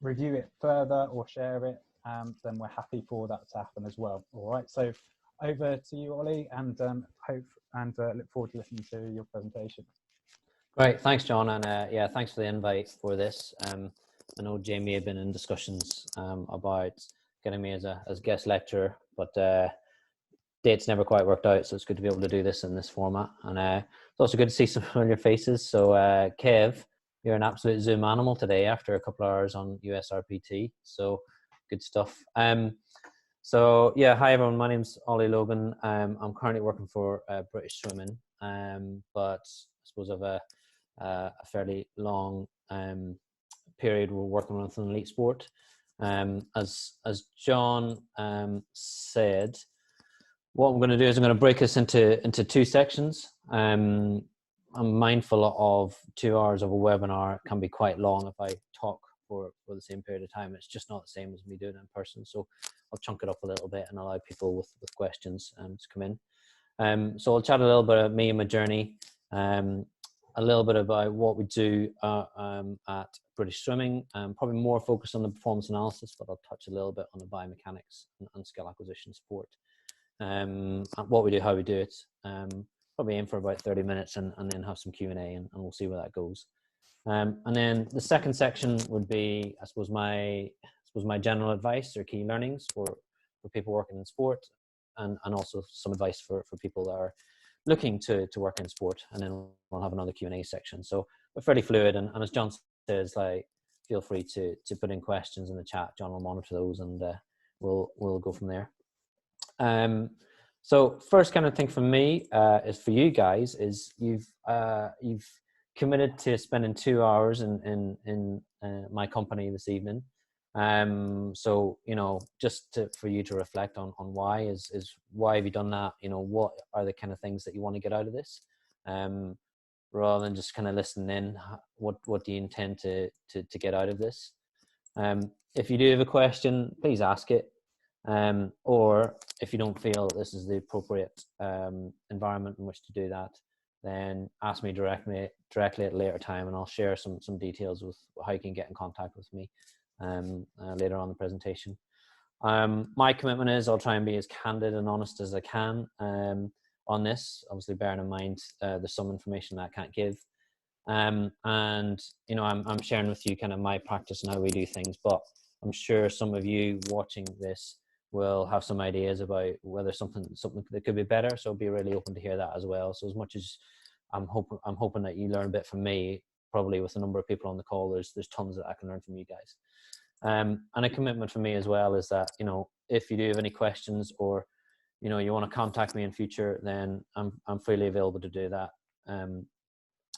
review it further or share it, then we're happy for that to happen as well. All right, so over to you, Ollie, and look forward to listening to your presentation. Great, thanks, John, and yeah, thanks for the invite for this. I know Jamie had been in discussions about getting me as guest lecturer, but dates never quite worked out, so it's good to be able to do this in this format. And it's also good to see some familiar faces. So Kev, you're an absolute Zoom animal today after a couple of hours on USRPT, so good stuff. So yeah, hi everyone, my name's Olly Logan. I'm currently working for British Swimming, but I suppose I've a fairly long period we're working with an elite sport. As John said, what I'm going to do is I'm going to break this into two sections. I'm mindful of 2 hours of a webinar can be quite long if I talk for the same period of time. It's just not the same as me doing it in person. So I'll chunk it up a little bit and allow people with questions to come in. So I'll chat a little bit about me and my journey, a little bit about what we do at British Swimming, probably more focused on the performance analysis, but I'll touch a little bit on the biomechanics and skill acquisition support. What we do, how we do it. Probably aim for about 30 minutes and then have some Q&A and we'll see where that goes. And then the second section would be, I suppose my general advice or key learnings for people working in sport, and also some advice for people that are looking to work in sport, and then we'll have another Q&A section. So we're fairly fluid, and as John says, like, feel free to put in questions in the chat. John will monitor those, and we'll go from there. So first kind of thing for me is for you guys is you've committed to spending 2 hours in my company this evening. So, you know, just for you to reflect on why is why have you done that? You know, what are the kind of things that you want to get out of this? Rather than just kind of listening in, what do you intend to get out of this? If you do have a question, please ask it. Or if you don't feel this is the appropriate environment in which to do that, then ask me directly at a later time, and I'll share some details with how you can get in contact with me later on in the presentation. My commitment is I'll try and be as candid and honest as I can on this, obviously bearing in mind there's some information that I can't give. And you know, I'm sharing with you kind of my practice and how we do things, but I'm sure some of you watching this will have some ideas about whether something that could be better. So I'll be really open to hear that as well. So as much as I'm hoping that you learn a bit from me, probably with a number of people on the call, there's tons that I can learn from you guys. And a commitment for me as well is that, you know, if you do have any questions or, you know, you want to contact me in future, then I'm freely available to do that.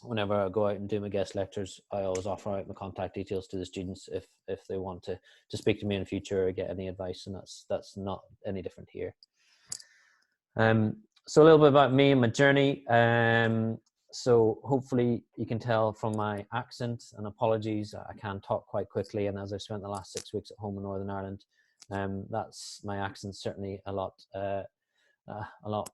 Whenever I go out and do my guest lectures, I always offer out my contact details to the students if they want to speak to me in the future or get any advice, and that's not any different here. So a little bit about me and my journey. So hopefully you can tell from my accent, and apologies, I can talk quite quickly, and as I've spent the last 6 weeks at home in Northern Ireland, that's my accent's certainly a lot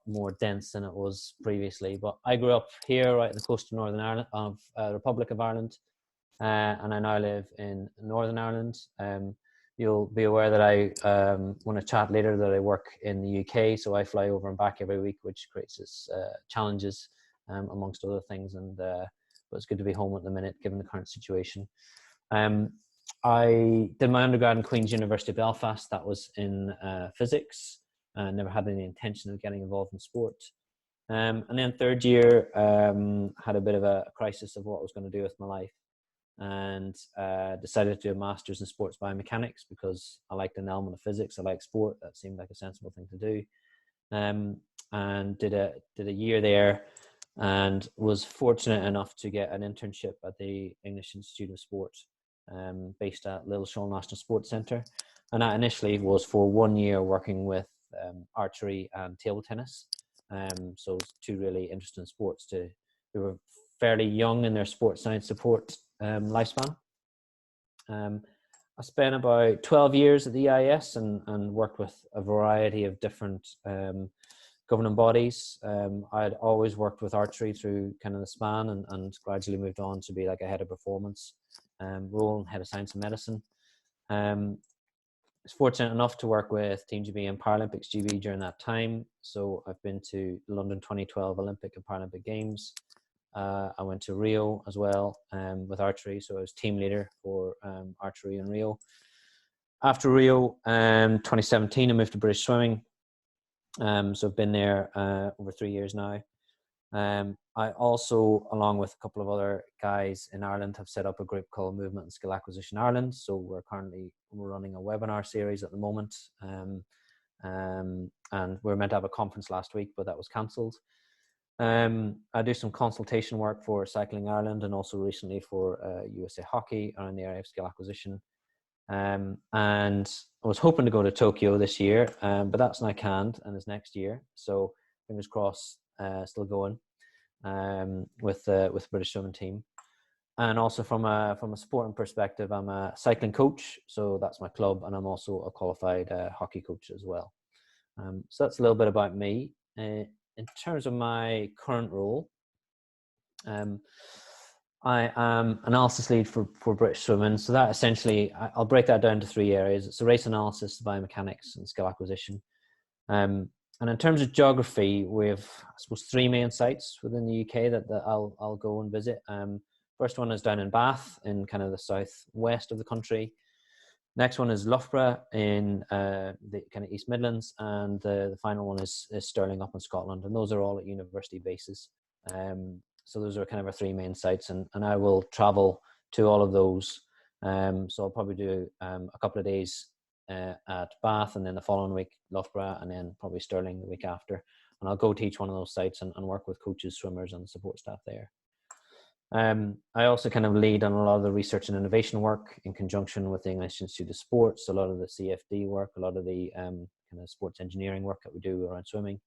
more dense than it was previously. But I grew up here right at the coast of Northern Ireland, of Republic of Ireland, and I now live in Northern Ireland. You'll be aware that I want to chat later that I work in the UK, so I fly over and back every week, which creates its challenges amongst other things. And but it's good to be home at the minute given the current situation. I did my undergrad in Queen's University of Belfast. That was in physics. Never had any intention of getting involved in sport. And then third year, had a bit of a crisis of what I was going to do with my life, and decided to do a master's in sports biomechanics because I liked an element of physics. I like sport. That seemed like a sensible thing to do. And did a year there, and was fortunate enough to get an internship at the English Institute of Sport, based at Little Shoal National Sports Centre. And that initially was for 1 year working with archery and table tennis. So two really interesting sports who were fairly young in their sports science support lifespan. I spent about 12 years at the EIS and worked with a variety of different governing bodies. I'd always worked with archery through kind of the span, and gradually moved on to be like a head of performance role in Head of Science and Medicine. I was fortunate enough to work with Team GB and Paralympic GB during that time. So I've been to London 2012 Olympic and Paralympic Games. I went to Rio as well with archery. So I was team leader for archery in Rio. After Rio 2017, I moved to British Swimming. So I've been there over 3 years now. I also, along with a couple of other guys in Ireland, have set up a group called Movement and Skill Acquisition Ireland. So we're running a webinar series at the moment. And we were meant to have a conference last week, but that was cancelled. I do some consultation work for Cycling Ireland and also recently for USA Hockey around the area of skill acquisition. And I was hoping to go to Tokyo this year, but that's now canned and is next year. So fingers crossed, still going with the British swimming team. And also from a sporting perspective, I'm a cycling coach, so that's my club, and I'm also a qualified hockey coach as well. So that's a little bit about me. In terms of my current role, I am analysis lead for British Swimming. So that essentially, I'll break that down to 3 areas. It's the race analysis, biomechanics, and skill acquisition. And in terms of geography, we have, I suppose, 3 main sites within the UK that I'll go and visit. First one is down in Bath, in kind of the southwest of the country. Next one is Loughborough in the kind of East Midlands, and the final one is Stirling up in Scotland, and those are all at university bases. So those are kind of our 3 main sites, and I will travel to all of those. So I'll probably do a couple of days at Bath, and then the following week Loughborough, and then probably Stirling the week after. And I'll go to each one of those sites and work with coaches, swimmers, and support staff there. I also kind of lead on a lot of the research and innovation work in conjunction with the English Institute of Sports, a lot of the CFD work, a lot of the kind of sports engineering work that we do around swimming.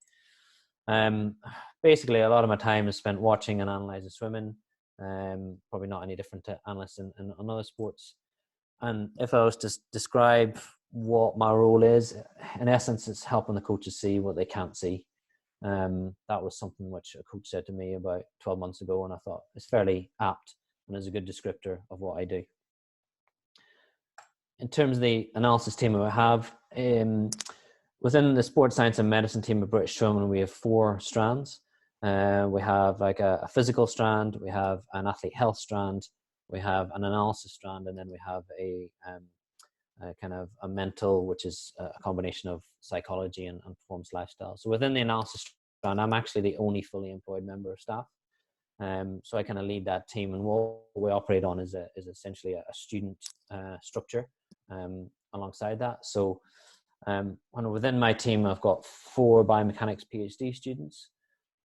Basically, a lot of my time is spent watching and analysing swimming, probably not any different to analysts in other sports. And if I was to describe what my role is, in essence, it's helping the coaches see what they can't see. That was something which a coach said to me about 12 months ago, and I thought it's fairly apt and is a good descriptor of what I do. In terms of the analysis team that I have, within the sports science and medicine team of British Swimming, we have 4 strands. We have like a physical strand, we have an athlete health strand, we have an analysis strand, and then we have a kind of a mental, which is a combination of psychology and performance lifestyle. So within the analysis strand, I'm actually the only fully employed member of staff. So I kind of lead that team, and what we operate on is essentially a student structure alongside that. So within my team, I've got 4 biomechanics PhD students.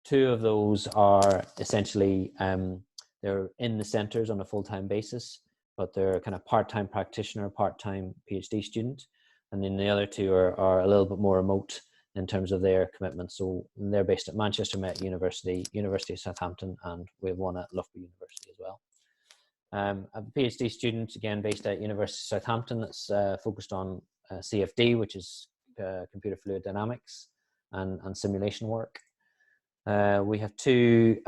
2 of those are essentially, they're in the centres on a full-time basis, but they're kind of part-time practitioner, part-time PhD student. And then the other 2 are a little bit more remote in terms of their commitment. So they're based at Manchester Met University, University of Southampton, and we have one at Loughborough University as well. I have a PhD student, again, based at University of Southampton, that's focused on CFD, which is computer fluid dynamics and simulation work. We have 2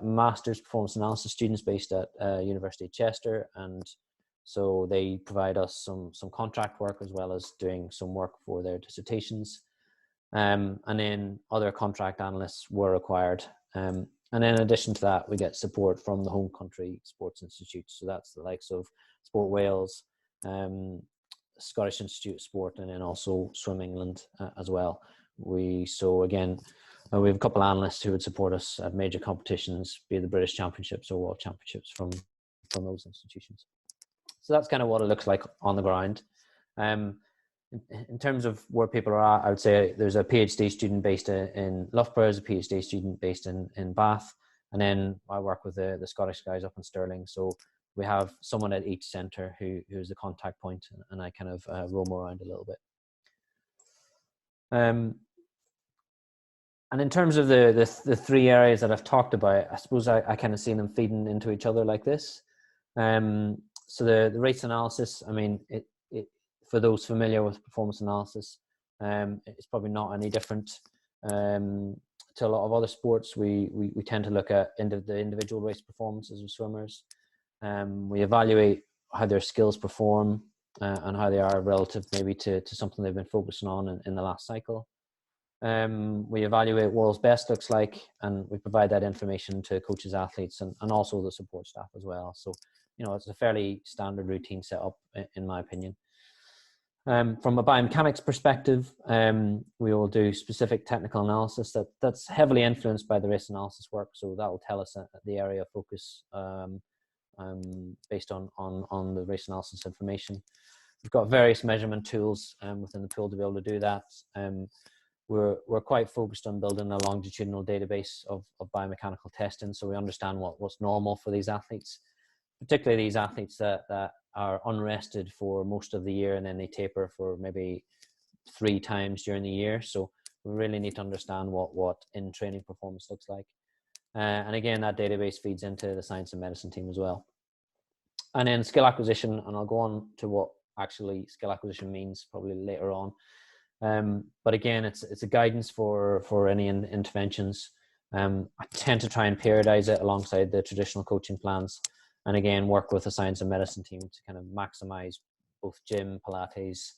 master's performance analysis students based at University of Chester, and so they provide us some contract work as well as doing some work for their dissertations. And then other contract analysts were required. And then in addition to that, we get support from the home country sports institutes. So that's the likes of Sport Wales, Scottish Institute of Sport, and then also Swim England as well. So again, we have a couple of analysts who would support us at major competitions, be it the British Championships or World Championships from those institutions. So that's kind of what it looks like on the ground. In terms of where people are at, I would say there's a PhD student based in Loughborough, there's a PhD student based in Bath, and then I work with the Scottish guys up in Stirling. So we have someone at each centre who's the contact point, and I kind of roam around a little bit. And in terms of the 3 areas that I've talked about, I suppose I kind of see them feeding into each other like this. So the race analysis, I mean, it for those familiar with performance analysis, it's probably not any different to a lot of other sports. We tend to look at the individual race performances of swimmers. We evaluate how their skills perform and how they are relative maybe to something they've been focusing on in the last cycle. We evaluate world's best looks like, and we provide that information to coaches, athletes, and also the support staff as well. So, it's a fairly standard routine setup, in my opinion. From a biomechanics perspective, we will do specific technical analysis that's heavily influenced by the race analysis work. So that will tell us the area of focus based on the race analysis information. We've got various measurement tools within the pool to be able to do that. We're quite focused on building a longitudinal database of biomechanical testing, so we understand what's normal for these athletes, particularly these athletes that are unrested for most of the year and then they taper for maybe 3 times during the year. So we really need to understand what in training performance looks like. And again, that database feeds into the science and medicine team as well. And then skill acquisition, and I'll go on to what actually skill acquisition means probably later on. But again, it's a guidance for any interventions. I tend to try and periodize it alongside the traditional coaching plans, and again work with the science and medicine team to kind of maximize both gym, Pilates,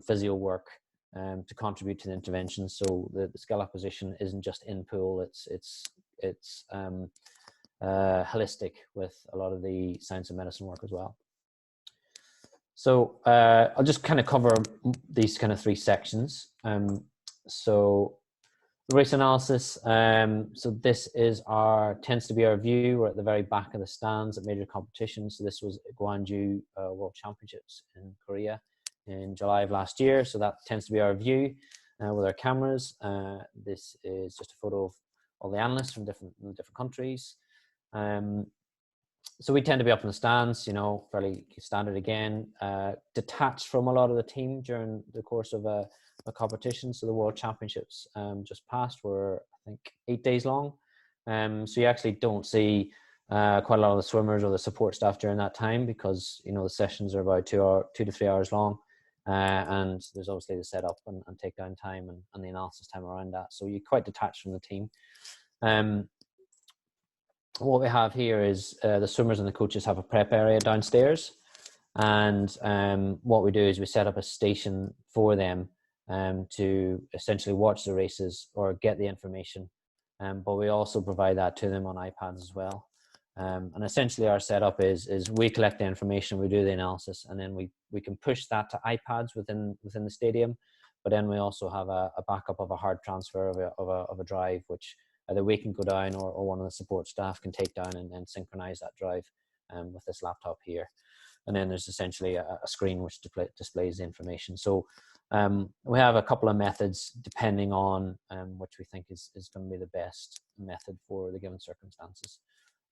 physio work to contribute to the intervention. So the skill acquisition isn't just in pool; it's holistic with a lot of the science and medicine work as well. So I'll just kind of cover these kind of 3 sections. So race analysis. So this is tends to be our view. We're at the very back of the stands at major competitions. So this was Gwangju World Championships in Korea in July of last year. So that tends to be our view with our cameras. This is just a photo of all the analysts from different countries. So we tend to be up in the stands, fairly standard again, detached from a lot of the team during the course of a competition. So the World Championships just passed were, I think, 8 days long. So you actually don't see quite a lot of the swimmers or the support staff during that time because, the sessions are about 2 to 3 hours long. And there's obviously the setup and takedown time and the analysis time around that. So you're quite detached from the team. What we have here is the swimmers and the coaches have a prep area downstairs, and what we do is we set up a station for them to essentially watch the races or get the information, but we also provide that to them on iPads as well. And essentially our setup is we collect the information, we do the analysis, and then we can push that to iPads within the stadium, but then we also have a backup of a hard transfer of a drive, which either we can go down or one of the support staff can take down and synchronize that drive with this laptop here. And then there's essentially a screen which displays the information. So we have a couple of methods depending on which we think is going to be the best method for the given circumstances.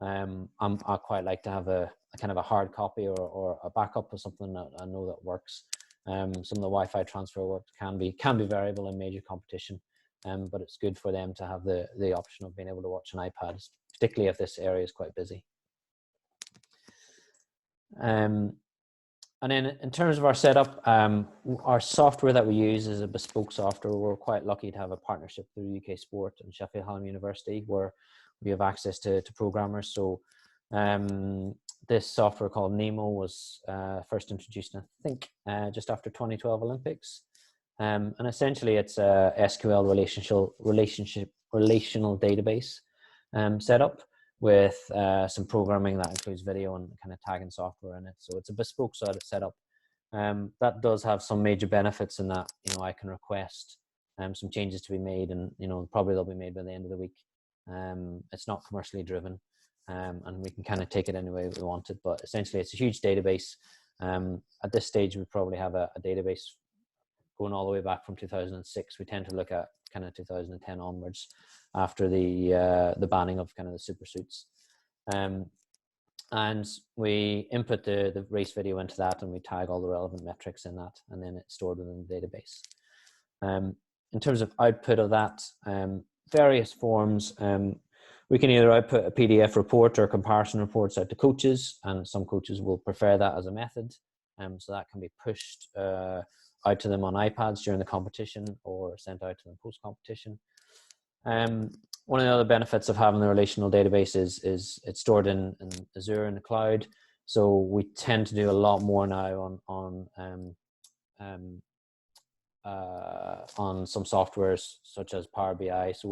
I quite like to have a kind of a hard copy or a backup of something that I know that works. Some of the Wi-Fi transfer work can be variable in major competition. But it's good for them to have the option of being able to watch an iPad, particularly if this area is quite busy. And then in terms of our setup, our software that we use is a bespoke software. We're quite lucky to have a partnership through UKSport and Sheffield Hallam University, where we have access to programmers. So this software called Nemo was first introduced, I think, just after 2012 Olympics. And essentially it's a SQL relational database setup with some programming that includes video and kind of tagging software in it. So it's a bespoke sort of setup. That does have some major benefits in that, I can request some changes to be made, and probably they'll be made by the end of the week. It's not commercially driven, and we can kind of take it any way we want it, but essentially it's a huge database. At this stage we probably have a database going all the way back from 2006. We tend to look at kind of 2010 onwards after the banning of kind of the super suits. And we input the race video into that, and we tag all the relevant metrics in that, and then it's stored within the database. In terms of output of that, various forms, we can either output a PDF report or comparison reports out to coaches, and some coaches will prefer that as a method. So that can be pushed out to them on iPads during the competition or sent out to them post-competition. One of the other benefits of having the relational database is it's stored in Azure in the cloud. So we tend to do a lot more now on some softwares such as Power BI. So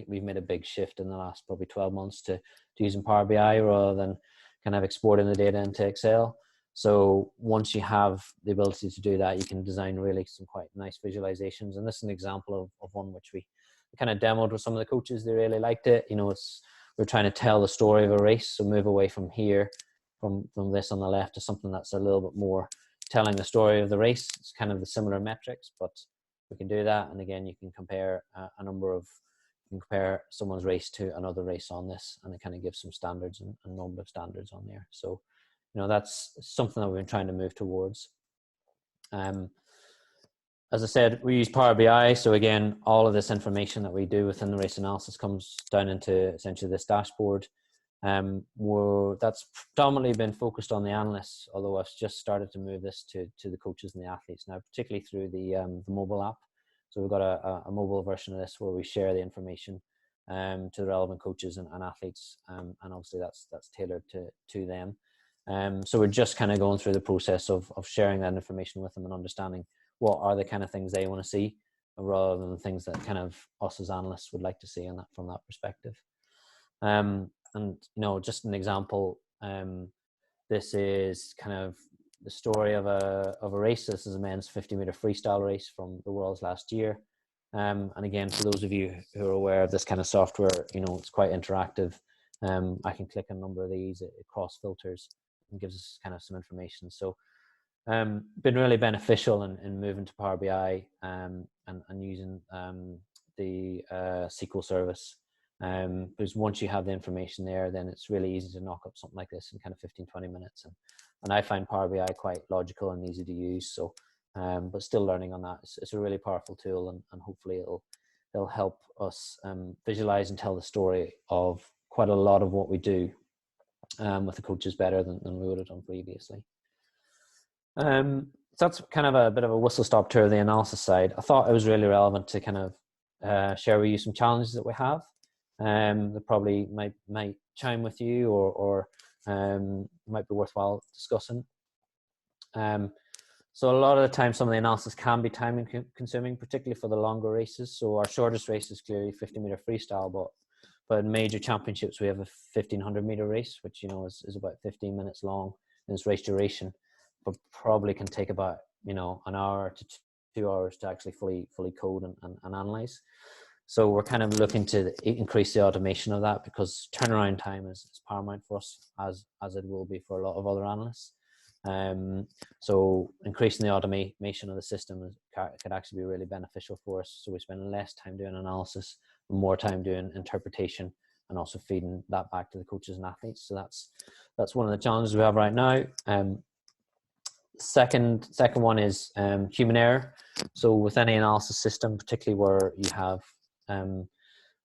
we've made a big shift in the last probably 12 months to using Power BI rather than kind of exporting the data into Excel. So once you have the ability to do that, you can design really some quite nice visualizations. And this is an example of one which we kind of demoed with some of the coaches. They really liked it. You know, we're trying to tell the story of a race. So move away from here, from this on the left, to something that's a little bit more telling the story of the race. It's kind of the similar metrics, but we can do that. And again, you can compare you can compare someone's race to another race on this, and it kind of gives some standards and normative standards on there. So, you know, that's something that we've been trying to move towards. As I said, we use Power BI. So again, all of this information that we do within the race analysis comes down into essentially this dashboard. That's predominantly been focused on the analysts, although I've just started to move this to the coaches and the athletes now, particularly through the mobile app. So we've got a mobile version of this where we share the information to the relevant coaches and athletes, and obviously that's tailored to them. So we're just kind of going through the process of sharing that information with them and understanding what are the kind of things they want to see, rather than the things that kind of us as analysts would like to see on that, from that perspective. And, you know, just an example, this is kind of the story of a race. This is a men's 50-meter freestyle race from the Worlds last year. And again, for those of you who are aware of this kind of software, you know, it's quite interactive. I can click a number of these, it cross filters and gives us kind of some information. So been really beneficial in moving to Power BI and using the SQL service. Because once you have the information there, then it's really easy to knock up something like this in kind of 15-20 minutes. And I find Power BI quite logical and easy to use. So, but still learning on that. It's a really powerful tool, and hopefully it'll help us visualize and tell the story of quite a lot of what we do with the coaches better than we would have done previously. So that's kind of a bit of a whistle-stop tour of the analysis side. I thought it was really relevant to kind of share with you some challenges that we have that probably might chime with you or might be worthwhile discussing. So a lot of the time, some of the analysis can be time consuming, particularly for the longer races. So our shortest race is clearly 50-meter freestyle, but in major championships, we have a 1500-meter race, which, you know, is about 15 minutes long in its race duration, but probably can take about, you know, an hour to 2 hours to actually fully code and analyze. So we're kind of looking to increase the automation of that, because turnaround time is paramount for us, as it will be for a lot of other analysts. So increasing the automation of the system could actually be really beneficial for us. So we spend less time doing analysis, more time doing interpretation, and also feeding that back to the coaches and athletes. So that's one of the challenges we have right now. Second one is human error. So with any analysis system, particularly where you have an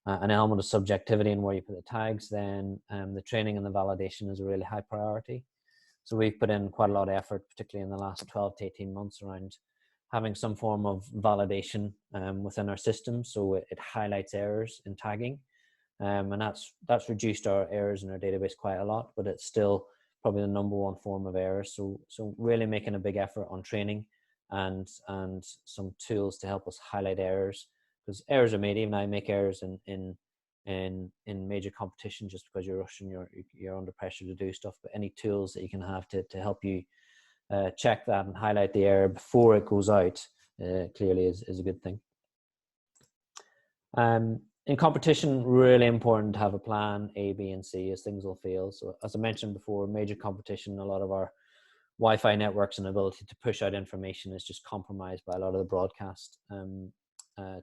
element of subjectivity in where you put the tags, then the training and the validation is a really high priority. So we've put in quite a lot of effort, particularly in the last 12 to 18 months, around having some form of validation within our system. So it highlights errors in tagging, and that's reduced our errors in our database quite a lot, but it's still probably the number one form of errors. So really making a big effort on training and some tools to help us highlight errors, because errors are made. Even I make errors in major competition just because you're rushing, you're under pressure to do stuff. But any tools that you can have to help you check that and highlight the error before it goes out clearly is a good thing. In competition, really important to have a plan A, B, and C, as things will fail. So as I mentioned before, major competition, a lot of our Wi-Fi networks and ability to push out information is just compromised by a lot of the broadcast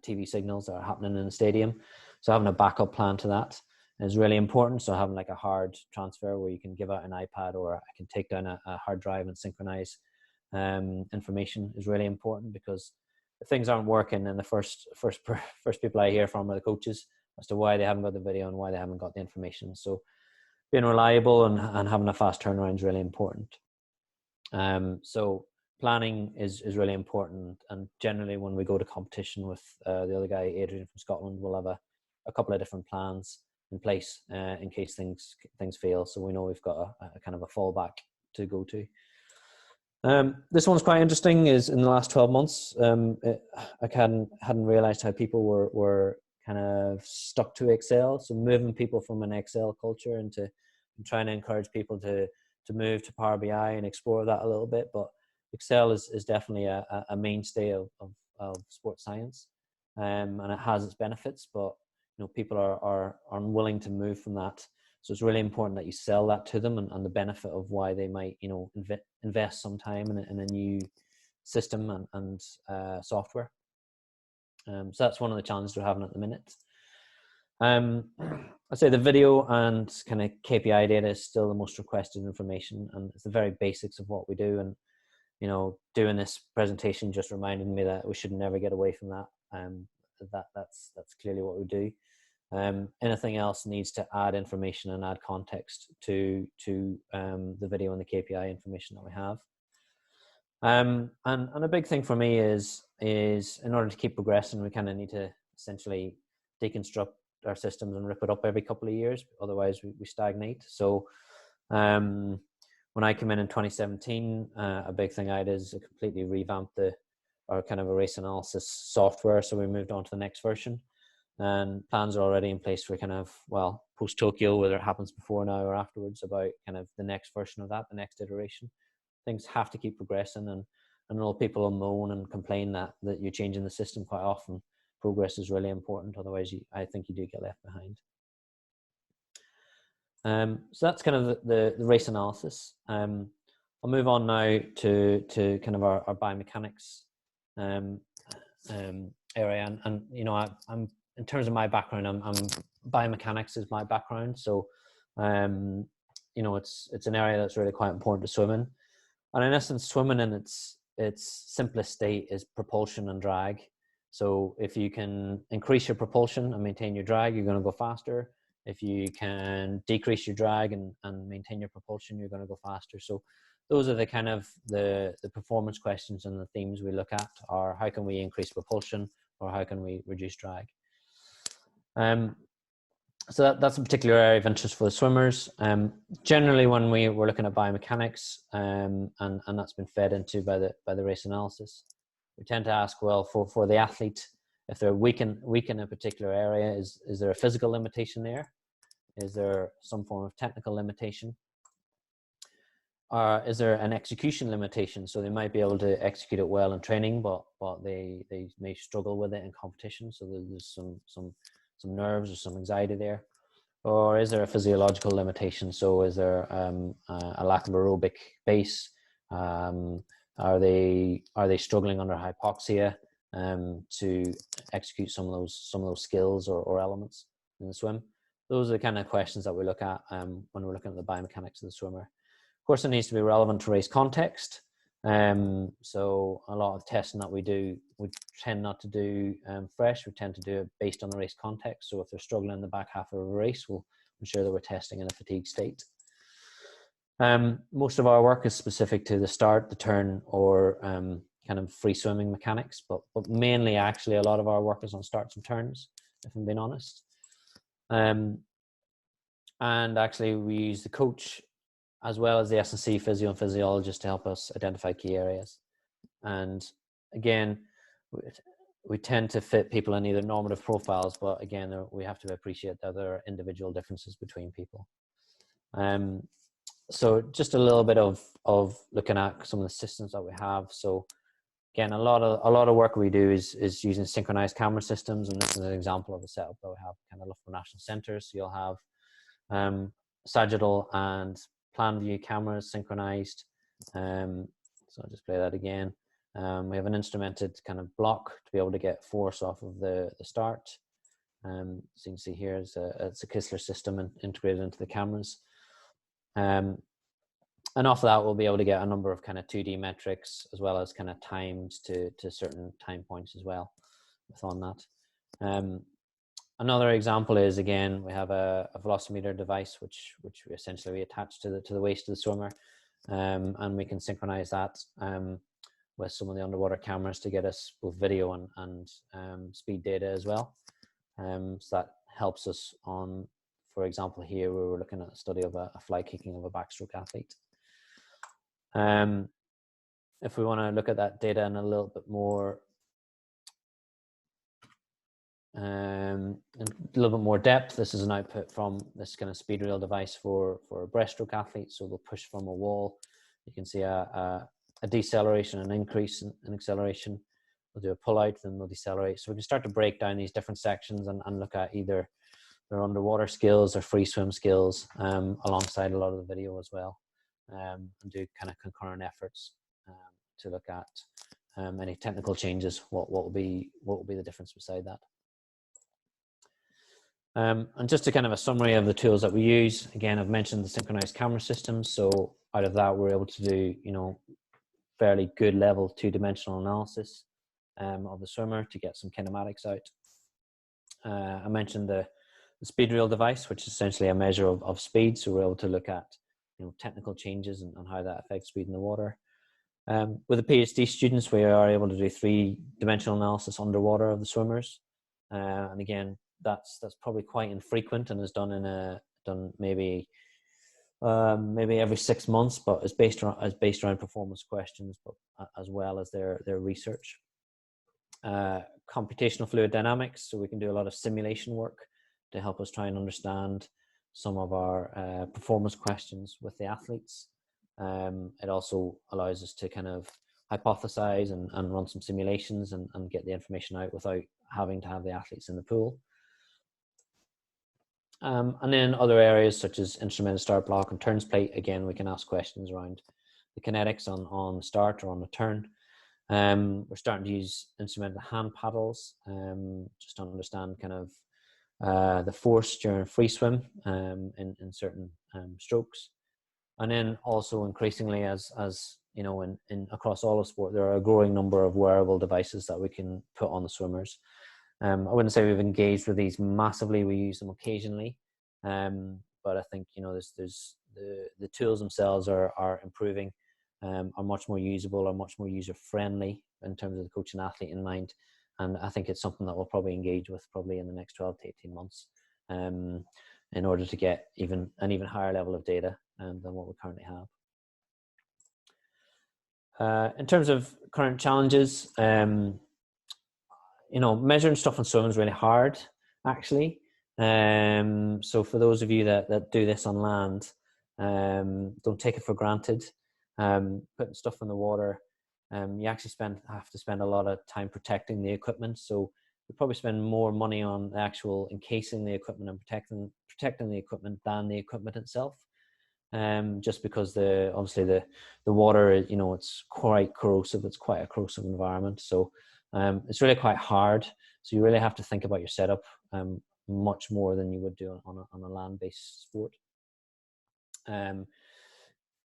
TV signals that are happening in the stadium. So having a backup plan to that is really important. So having like a hard transfer where you can give out an iPad, or I can take down a hard drive and synchronize information is really important, because if things aren't working, then the first people I hear from are the coaches as to why they haven't got the video and why they haven't got the information. So being reliable and having a fast turnaround is really important. So planning is really important, and generally when we go to competition with the other guy, Adrian from Scotland, we'll have a couple of different plans in place in case things fail. So we know we've got a kind of a fallback to go to. This one's quite interesting. Is in the last 12 months, I hadn't realized how people were kind of stuck to Excel. So moving people from an Excel culture into and trying to encourage people to move to Power BI and explore that a little bit. But Excel is definitely a mainstay of sports science, and it has its benefits. But people are unwilling to move from that. So it's really important that you sell that to them and the benefit of why they might invest some time in a new system and software. So that's one of the challenges we're having at the minute. I'd say the video and kind of KPI data is still the most requested information, and it's the very basics of what we do. And doing this presentation just reminded me that we should never get away from that. That's clearly what we do. Anything else needs to add information and add context to the video and the KPI information that we have. And a big thing for me is in order to keep progressing, we kind of need to essentially deconstruct our systems and rip it up every couple of years. Otherwise, we stagnate. So when I came in 2017, a big thing I did is I completely revamped our kind of a race analysis software. So we moved on to the next version. And plans are already in place for kind of, post Tokyo, whether it happens before now or afterwards, about kind of the next version of that, the next iteration. Things have to keep progressing, and I know people will moan and complain that you're changing the system quite often. Progress is really important, otherwise I think you do get left behind. So that's kind of the race analysis. I'll move on now to kind of our biomechanics area, and I'm in terms of my background, I'm biomechanics is my background. So, it's an area that's really quite important to swimming. And in essence, swimming in its simplest state is propulsion and drag. So if you can increase your propulsion and maintain your drag, you're going to go faster. If you can decrease your drag and maintain your propulsion, you're going to go faster. So those are the kind of the performance questions and the themes we look at are how can we increase propulsion or how can we reduce drag? So that's a particular area of interest for the swimmers. Generally, when we're looking at biomechanics, and that's been fed into by the race analysis, we tend to ask, well, for the athlete, if they're weak in a particular area, is there a physical limitation there? Is there some form of technical limitation? Or is there an execution limitation? So they might be able to execute it well in training, but they may struggle with it in competition. So there's some nerves or some anxiety there. Or is there a physiological limitation? So is there a lack of aerobic base? Are they struggling under hypoxia to execute some of those skills or elements in the swim? Those are the kind of questions that we look at when we're looking at the biomechanics of the swimmer. Of course, it needs to be relevant to race context. So a lot of testing that we do, we tend not to do fresh. We tend to do it based on the race context. So if they're struggling in the back half of a race, we'll ensure that we're testing in a fatigue state. Most of our work is specific to the start, the turn, or kind of free swimming mechanics, but mainly actually a lot of our work is on starts and turns, if I'm being honest. And actually we use the coach as well as the S&C physio and physiologist to help us identify key areas. And again, we tend to fit people in either normative profiles, but again, we have to appreciate that there are individual differences between people. So just a little bit of looking at some of the systems that we have. So again, a lot of work we do is using synchronized camera systems, and this is an example of a setup that we have kind of Loughborough National Centre. So you'll have sagittal and plan view cameras synchronized. So I'll just play that again. We have an instrumented kind of block to be able to get force off of the start. So you can see here it's a Kistler system integrated into the cameras. And off of that, we'll be able to get a number of kind of 2D metrics as well as kind of times to certain time points as well on that. Another example is, again, we have a velocimeter device which we essentially attach to the waist of the swimmer, and we can synchronize that with some of the underwater cameras to get us both video and speed data as well. So that helps us on, for example, here we were looking at a study of a fly kicking of a backstroke athlete. If we want to look at that data in a little bit more, depth, this is an output from this kind of speed rail device for breaststroke athletes. So they'll push from a wall. You can see a deceleration and increase in acceleration. They'll do a pull out, then they'll decelerate. So we can start to break down these different sections and look at either their underwater skills or free swim skills alongside a lot of the video as well, and do kind of concurrent efforts to look at any technical changes. What will be the difference beside that? And just a kind of a summary of the tools that we use. Again, I've mentioned the synchronized camera systems. So out of that, we're able to do, fairly good level 2-dimensional analysis of the swimmer to get some kinematics out. I mentioned the speed reel device, which is essentially a measure of speed. So we're able to look at, technical changes and how that affects speed in the water. With the PhD students, we are able to do 3-dimensional analysis underwater of the swimmers. And again, that's probably quite infrequent and is done maybe every 6 months, but it's based around performance questions, but as well as their research. Computational fluid dynamics, so we can do a lot of simulation work to help us try and understand some of our performance questions with the athletes. It also allows us to kind of hypothesize and run some simulations and get the information out without having to have the athletes in the pool. And then other areas such as instrumented start block and turns plate, again, we can ask questions around the kinetics on start or on the turn. We're starting to use instrumented hand paddles just to understand kind of the force during free swim in certain strokes. And then also increasingly as in across all of sport, there are a growing number of wearable devices that we can put on the swimmers. I wouldn't say we've engaged with these massively. We use them occasionally, but I think there's the tools themselves are improving, are much more usable, are much more user friendly in terms of the coach and athlete in mind, and I think it's something that we'll probably engage with probably in the next 12 to 18 months, in order to get an even higher level of data than what we currently have. In terms of current challenges, measuring stuff on swimming is really hard, actually. So for those of you that do this on land, don't take it for granted. Putting stuff in the water, you actually have to spend a lot of time protecting the equipment. So you probably spend more money on the actual encasing the equipment and protecting the equipment than the equipment itself. Just because obviously the water, it's quite corrosive. It's quite a corrosive environment. So it's really quite hard. So you really have to think about your setup much more than you would do on a land-based sport.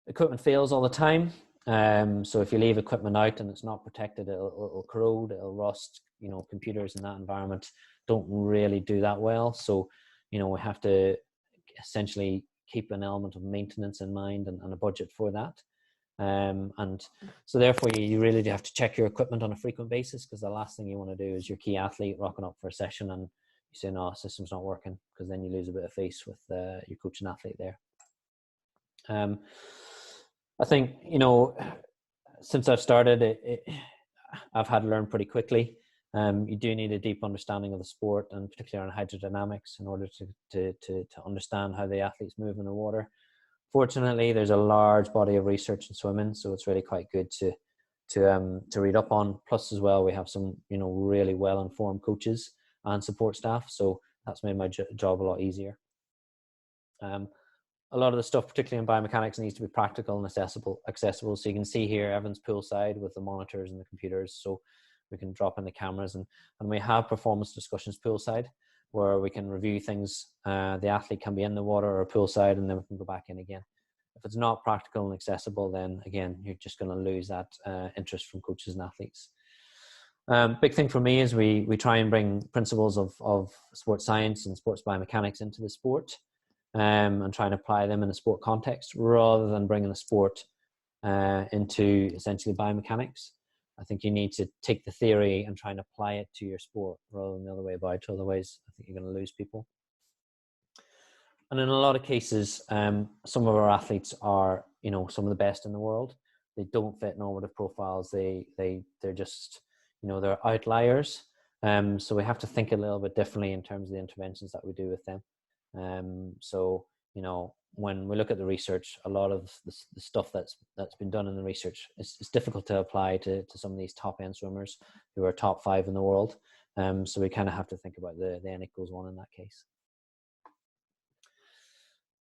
Equipment fails all the time. So if you leave equipment out and it's not protected, it'll corrode, it'll rust. Computers in that environment don't really do that well. So, we have to essentially keep an element of maintenance in mind and a budget for that. And so therefore you really do have to check your equipment on a frequent basis, because the last thing you want to do is your key athlete rocking up for a session and you say, no, system's not working, because then you lose a bit of face with your coach and athlete there. I think, since I've started, I've had to learn pretty quickly. You do need a deep understanding of the sport, and particularly on hydrodynamics, in order to understand how the athletes move in the water. Fortunately, there's a large body of research in swimming, so it's really quite good to read up on. Plus, as well, we have some really well-informed coaches and support staff, so that's made my job a lot easier. A lot of the stuff, particularly in biomechanics, needs to be practical and accessible. So you can see here, everyone's poolside with the monitors and the computers, so we can drop in the cameras, and we have performance discussions poolside, where we can review things. The athlete can be in the water or poolside, and then we can go back in again. If it's not practical and accessible, then again, you're just going to lose that interest from coaches and athletes. Big thing for me is we try and bring principles of sports science and sports biomechanics into the sport, and try and apply them in a sport context, rather than bringing the sport into essentially biomechanics. I think you need to take the theory and try and apply it to your sport, rather than the other way about. Otherwise, I think you're going to lose people. And in a lot of cases, some of our athletes are, some of the best in the world. don't fit normative profiles. They're just, they're outliers. So we have to think a little bit differently in terms of the interventions that we do with them. So, when we look at the research, a lot of the stuff that's been done in the research is difficult to apply to some of these top end swimmers who are top 5 in the world. So we kind of have to think about the n equals 1 in that case.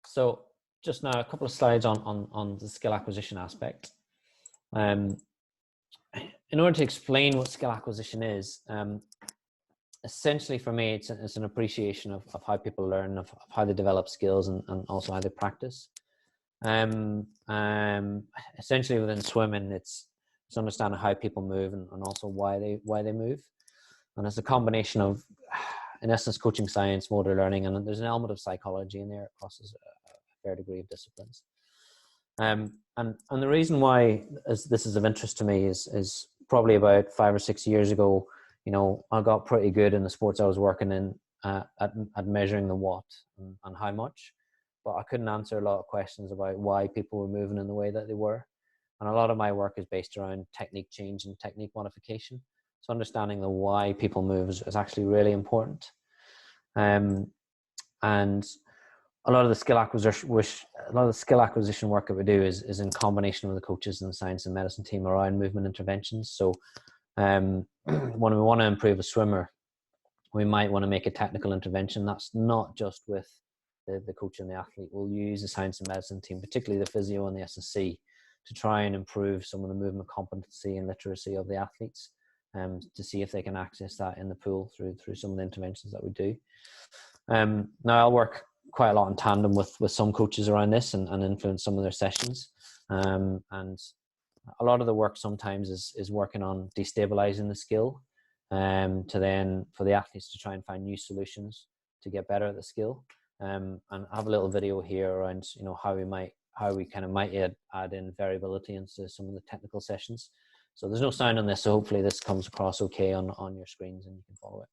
So just now, a couple of slides on the skill acquisition aspect. In order to explain what skill acquisition is, essentially for me, it's an appreciation of how people learn, of how they develop skills, and also how they practice. Essentially within swimming, it's understanding how people move and also why they move. And it's a combination of, in essence, coaching science, motor learning, and there's an element of psychology in there. It crosses a fair degree of disciplines. And the reason why this is of interest to me is probably about 5 or 6 years ago, I got pretty good in the sports I was working in at measuring the what and how much, but I couldn't answer a lot of questions about why people were moving in the way that they were. And a lot of my work is based around technique change and technique modification. So understanding the why people move is actually really important. And a lot of the skill acquisition work that we do is in combination with the coaches and the science and medicine team around movement interventions. So when we want to improve a swimmer, we might want to make a technical intervention. That's not just with the coach and the athlete. We'll use the science and medicine team, particularly the physio and the S&C, to try and improve some of the movement competency and literacy of the athletes, to see if they can access that in the pool through some of the interventions that we do. Now I'll work quite a lot in tandem with some coaches around this and influence some of their sessions. And a lot of the work sometimes is working on destabilizing the skill, to then for the athletes to try and find new solutions to get better at the skill. And I have a little video here around how we might add in variability into some of the technical sessions. So there's no sound on this, so hopefully this comes across okay on your screens and you can follow it.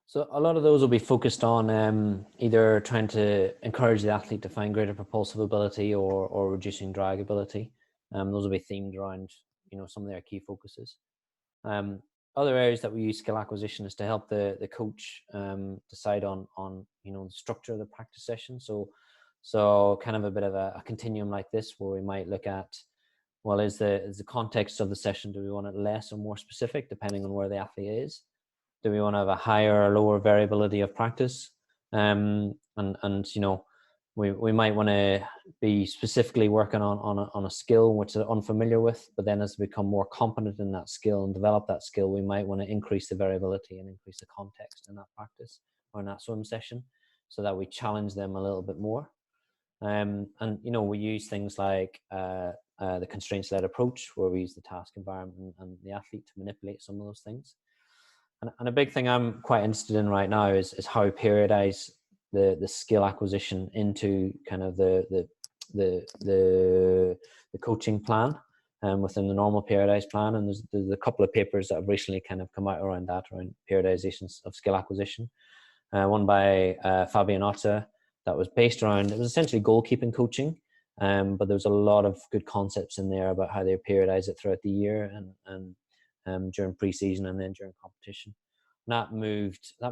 So a lot of those will be focused on either trying to encourage the athlete to find greater propulsive ability or reducing drag ability. Those will be themed around some of their key focuses. Other areas that we use skill acquisition is to help the coach decide on the structure of the practice session. So kind of a bit of a continuum like this, where we might look at, well, is the context of the session, do we want it less or more specific depending on where the athlete is? Do we want to have a higher or lower variability of practice? And we might want to be specifically working on a skill which they're unfamiliar with, but then as we become more competent in that skill and develop that skill, we might want to increase the variability and increase the context in that practice or in that swim session, so that we challenge them a little bit more. And we use things like the constraints-led approach, where we use the task environment and the athlete to manipulate some of those things. And a big thing I'm quite interested in right now is how we periodize the skill acquisition into kind of the coaching plan within the normal periodized plan. And there's a couple of papers that have recently kind of come out around that, around periodizations of skill acquisition. One by Fabian Otta that was based around, it was essentially goalkeeping coaching, but there was a lot of good concepts in there about how they periodize it throughout the year and during pre-season and then during competition. And that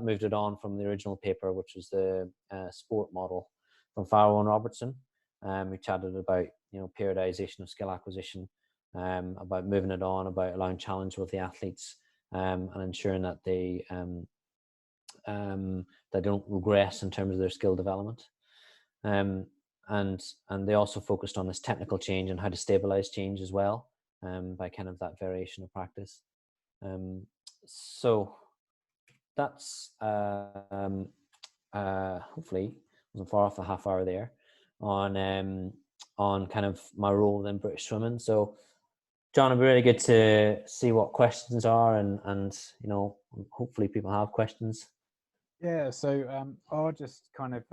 moved it on from the original paper, which was the sport model from Farrell and Robertson. We chatted about, you know, periodization of skill acquisition, about moving it on, about allowing challenge with the athletes, and ensuring that they don't regress in terms of their skill development. And they also focused on this technical change and how to stabilize change as well, by kind of that variation of practice. So that's hopefully wasn't far off the half hour there on kind of my role within British swimming. So John, it'd be really good to see what questions are, and you know, hopefully people have questions. Yeah, so I'll just kind of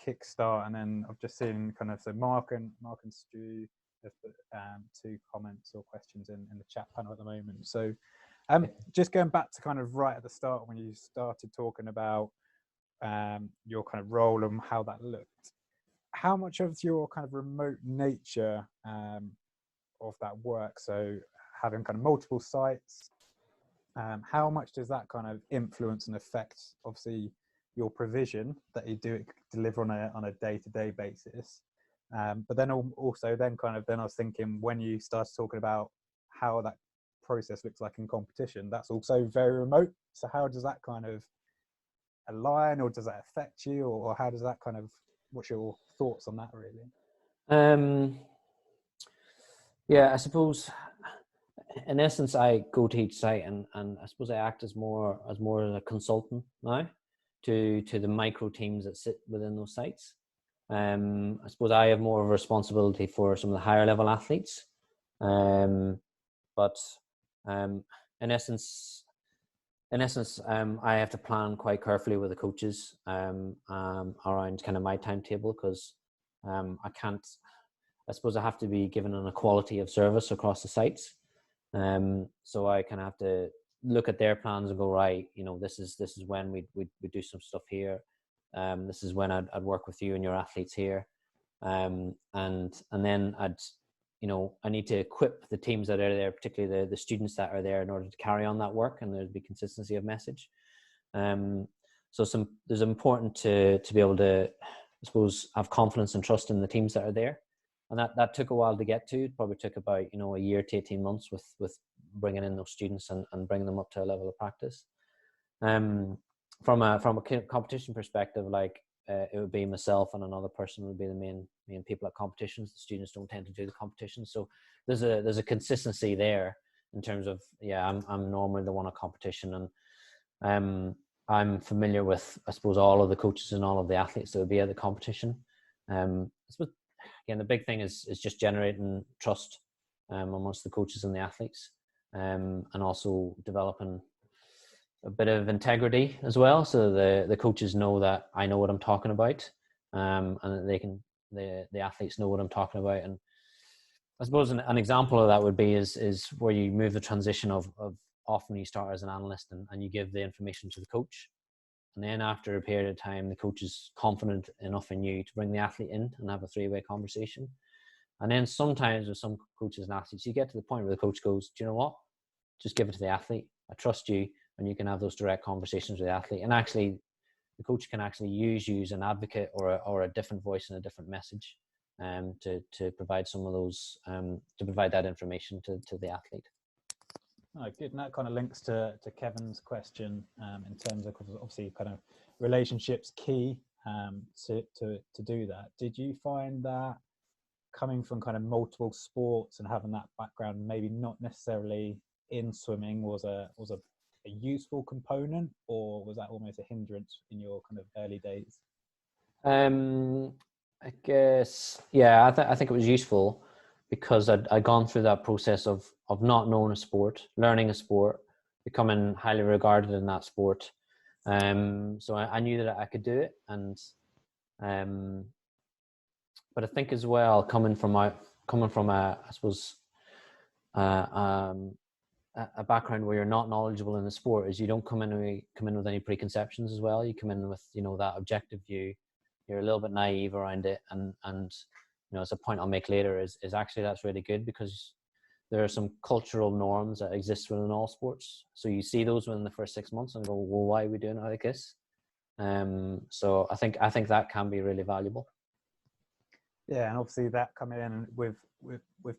kickstart, and then I've just seen kind of, so Mark and Stu have put 2 comments or questions in the chat panel at the moment. So just going back to kind of right at the start when you started talking about your kind of role and how that looked, how much of your kind of remote nature of that work, so having kind of multiple sites, how much does that kind of influence and affect obviously your provision that you do deliver on a day-to-day basis, but then also then kind of, then I was thinking when you started talking about how that process looks like in competition, that's also very remote. So how does that kind of align, or does that affect you, or how does that kind of, what's your thoughts on that really? Yeah, I suppose in essence I go to each site and I suppose I act as more a consultant now to the micro teams that sit within those sites. I suppose I have more of a responsibility for some of the higher level athletes, but in essence, I have to plan quite carefully with the coaches around kind of my timetable, because I suppose I have to be given an equality of service across the sites. So I kind of have to look at their plans and go, right, you know, this is when we do some stuff here. This is when I'd work with you and your athletes here. And then I need to equip the teams that are there, particularly the students that are there, in order to carry on that work, and there'd be consistency of message. So there's important to be able to, I suppose, have confidence and trust in the teams that are there. And that took a while to get to. It probably took about, you know, a year to 18 months with bringing in those students and bringing them up to a level of practice. From a competition perspective, like it would be myself and another person would be the main people at competitions. The students don't tend to do the competition, so there's a consistency there in terms of, yeah, I'm normally the one at competition, and I'm familiar with, I suppose, all of the coaches and all of the athletes that would be at the competition. I suppose, again, the big thing is just generating trust amongst the coaches and the athletes, and also developing a bit of integrity as well, so the coaches know that I know what I'm talking about, and that the athletes know what I'm talking about. And I suppose an example of that would be is where you move the transition of often you start as an analyst and you give the information to the coach, and then after a period of time the coach is confident enough in you to bring the athlete in and have a 3-way conversation. And then sometimes with some coaches and athletes, you get to the point where the coach goes, do you know what, just give it to the athlete, I trust you, and you can have those direct conversations with the athlete. And actually the coach can actually use you as an advocate or a different voice and a different message to provide some of those, to provide that information to the athlete. Oh, good. And that kind of links to Kevin's question in terms of obviously kind of relationships key to do that. Did you find that coming from kind of multiple sports and having that background, maybe not necessarily in swimming, was a useful component, or was that almost a hindrance in your kind of early days? I guess, yeah, I think it was useful, because I'd gone through that process of not knowing a sport, learning a sport, becoming highly regarded in that sport, So I knew that I could do it, and but I think as well, coming from a I suppose a background where you're not knowledgeable in the sport, is you don't come in with any preconceptions as well. You come in with, you know, that objective view. You're a little bit naive around it, and you know, as a point I'll make later is actually that's really good, because there are some cultural norms that exist within all sports. So you see those within the first 6 months and go, well, why are we doing it like this? So I think that can be really valuable. Yeah, and obviously that coming in with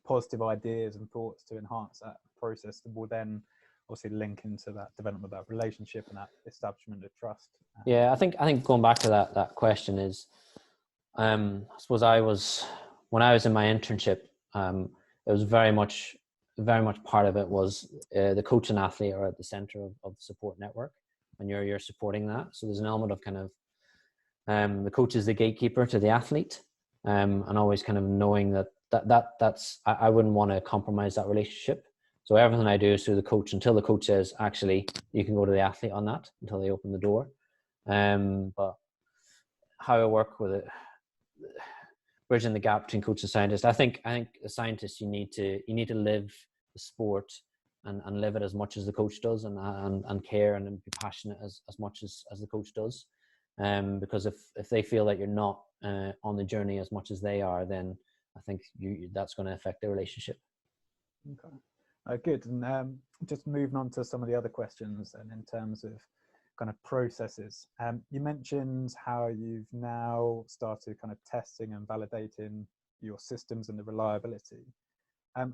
positive ideas and thoughts to enhance that process will then obviously link into that development of that relationship and that establishment of trust. Yeah, I think going back to that question is, I suppose when I was in my internship, it was very much part of it was the coach and athlete are at the center of the support network, and you're supporting that. So there's an element of kind of the coach is the gatekeeper to the athlete, and always kind of knowing that's I wouldn't want to compromise that relationship. So everything I do is through the coach until the coach says, actually, you can go to the athlete on that, until they open the door. But how I work with it, bridging the gap between coach and scientist, I think as a scientist, you need to live the sport and live it as much as the coach does, and care and be passionate as much as the coach does. Because if they feel that you're not on the journey as much as they are, then I think that's going to affect the relationship. Okay. Good. And just moving on to some of the other questions, and in terms of kind of processes, you mentioned how you've now started kind of testing and validating your systems and the reliability.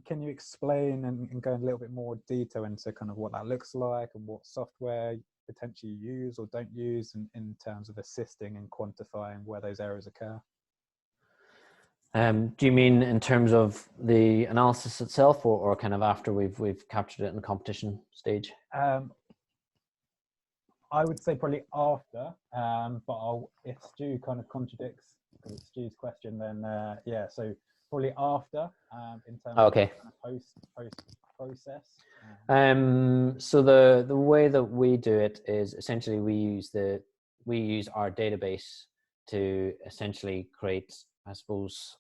Can you explain and go in a little bit more detail into kind of what that looks like, and what software potentially you use or don't use in terms of assisting and quantifying where those errors occur? Do you mean in terms of the analysis itself, or kind of after we've captured it in the competition stage? I would say probably after, but if Stu kind of contradicts, because it's Stu's question, then yeah, so probably after, in terms of kind of post process. So the way that we do it is essentially we use our database to essentially create, I suppose,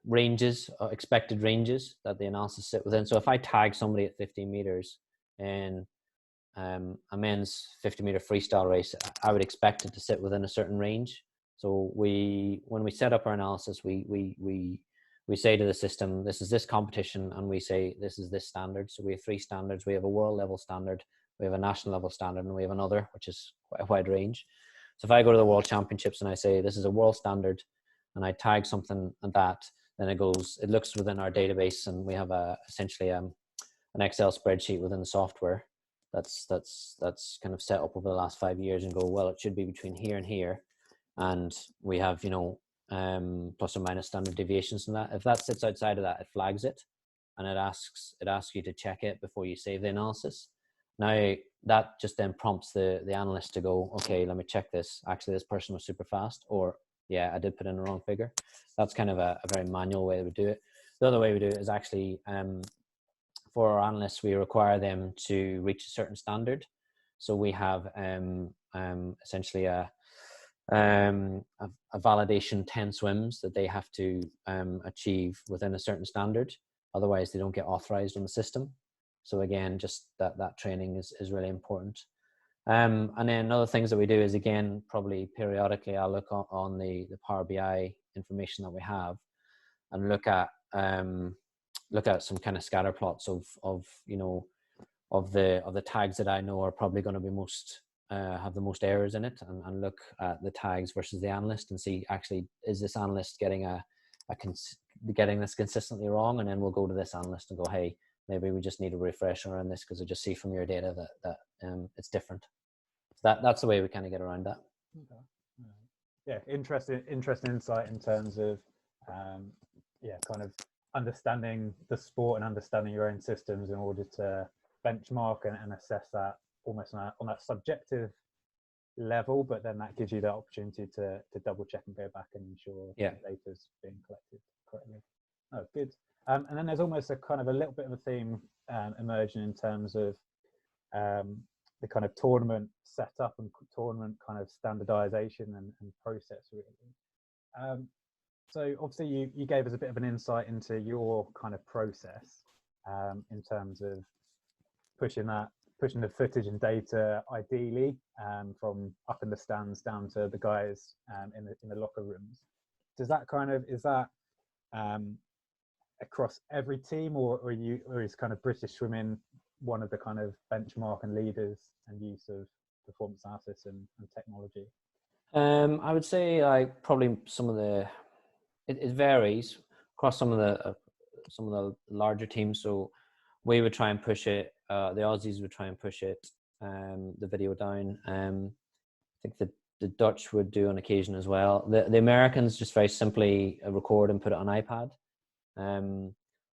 ranges, expected ranges that the analysis sit within. So if I tag somebody at 15 meters in a men's 50-meter freestyle race, I would expect it to sit within a certain range. So when we set up our analysis, we say to the system, this is this competition, and we say this is this standard. So we have 3 standards. We have a world level standard, we have a national level standard, and we have another, which is quite a wide range. So if I go to the World Championships and I say this is a world standard, and I tag something at that, then it looks within our database, and we have essentially an Excel spreadsheet within the software that's kind of set up over the last 5 years, and go, well, it should be between here and here, and we have, you know, plus or minus standard deviations from that. If that sits outside of that, it flags it, and it asks you to check it before you save the analysis. Now that just then prompts the analyst to go, okay, let me check this. Actually, this person was super fast, or yeah, I did put in the wrong figure. That's kind of a very manual way we do it. The other way we do it is actually, for our analysts, we require them to reach a certain standard. So we have essentially a validation 10 swims that they have to achieve within a certain standard. Otherwise, they don't get authorized on the system. So again, just that training is really important. And then other things that we do is, again, probably periodically, I'll look on the Power BI information that we have, and look at some kind of scatter plots of you know, of the tags that I know are probably going to be have the most errors in it, and look at the tags versus the analyst, and see, actually, is this analyst getting this consistently wrong? And then we'll go to this analyst and go, hey, maybe we just need a refresher on this, because I just see from your data that it's different. So that's the way we kind of get around that. Okay. Yeah, interesting insight in terms of kind of understanding the sport and understanding your own systems in order to benchmark and assess that almost on that subjective level, but then that gives you the opportunity to double check and go back and ensure the data's being collected correctly. Oh, good. And then there's almost a kind of a little bit of a theme emerging in terms of the kind of tournament setup and tournament kind of standardization and process, really. So obviously you gave us a bit of an insight into your kind of process in terms of pushing the footage and data ideally from up in the stands down to the guys in the locker rooms. Is that across every team, or is kind of British Swimming one of the kind of benchmark and leaders and use of performance analysis and technology? I would say like probably some of it varies across some of the larger teams. So we would try and push it. The Aussies would try and push it. The video down. I think the Dutch would do on occasion as well. The Americans just very simply record and put it on iPad.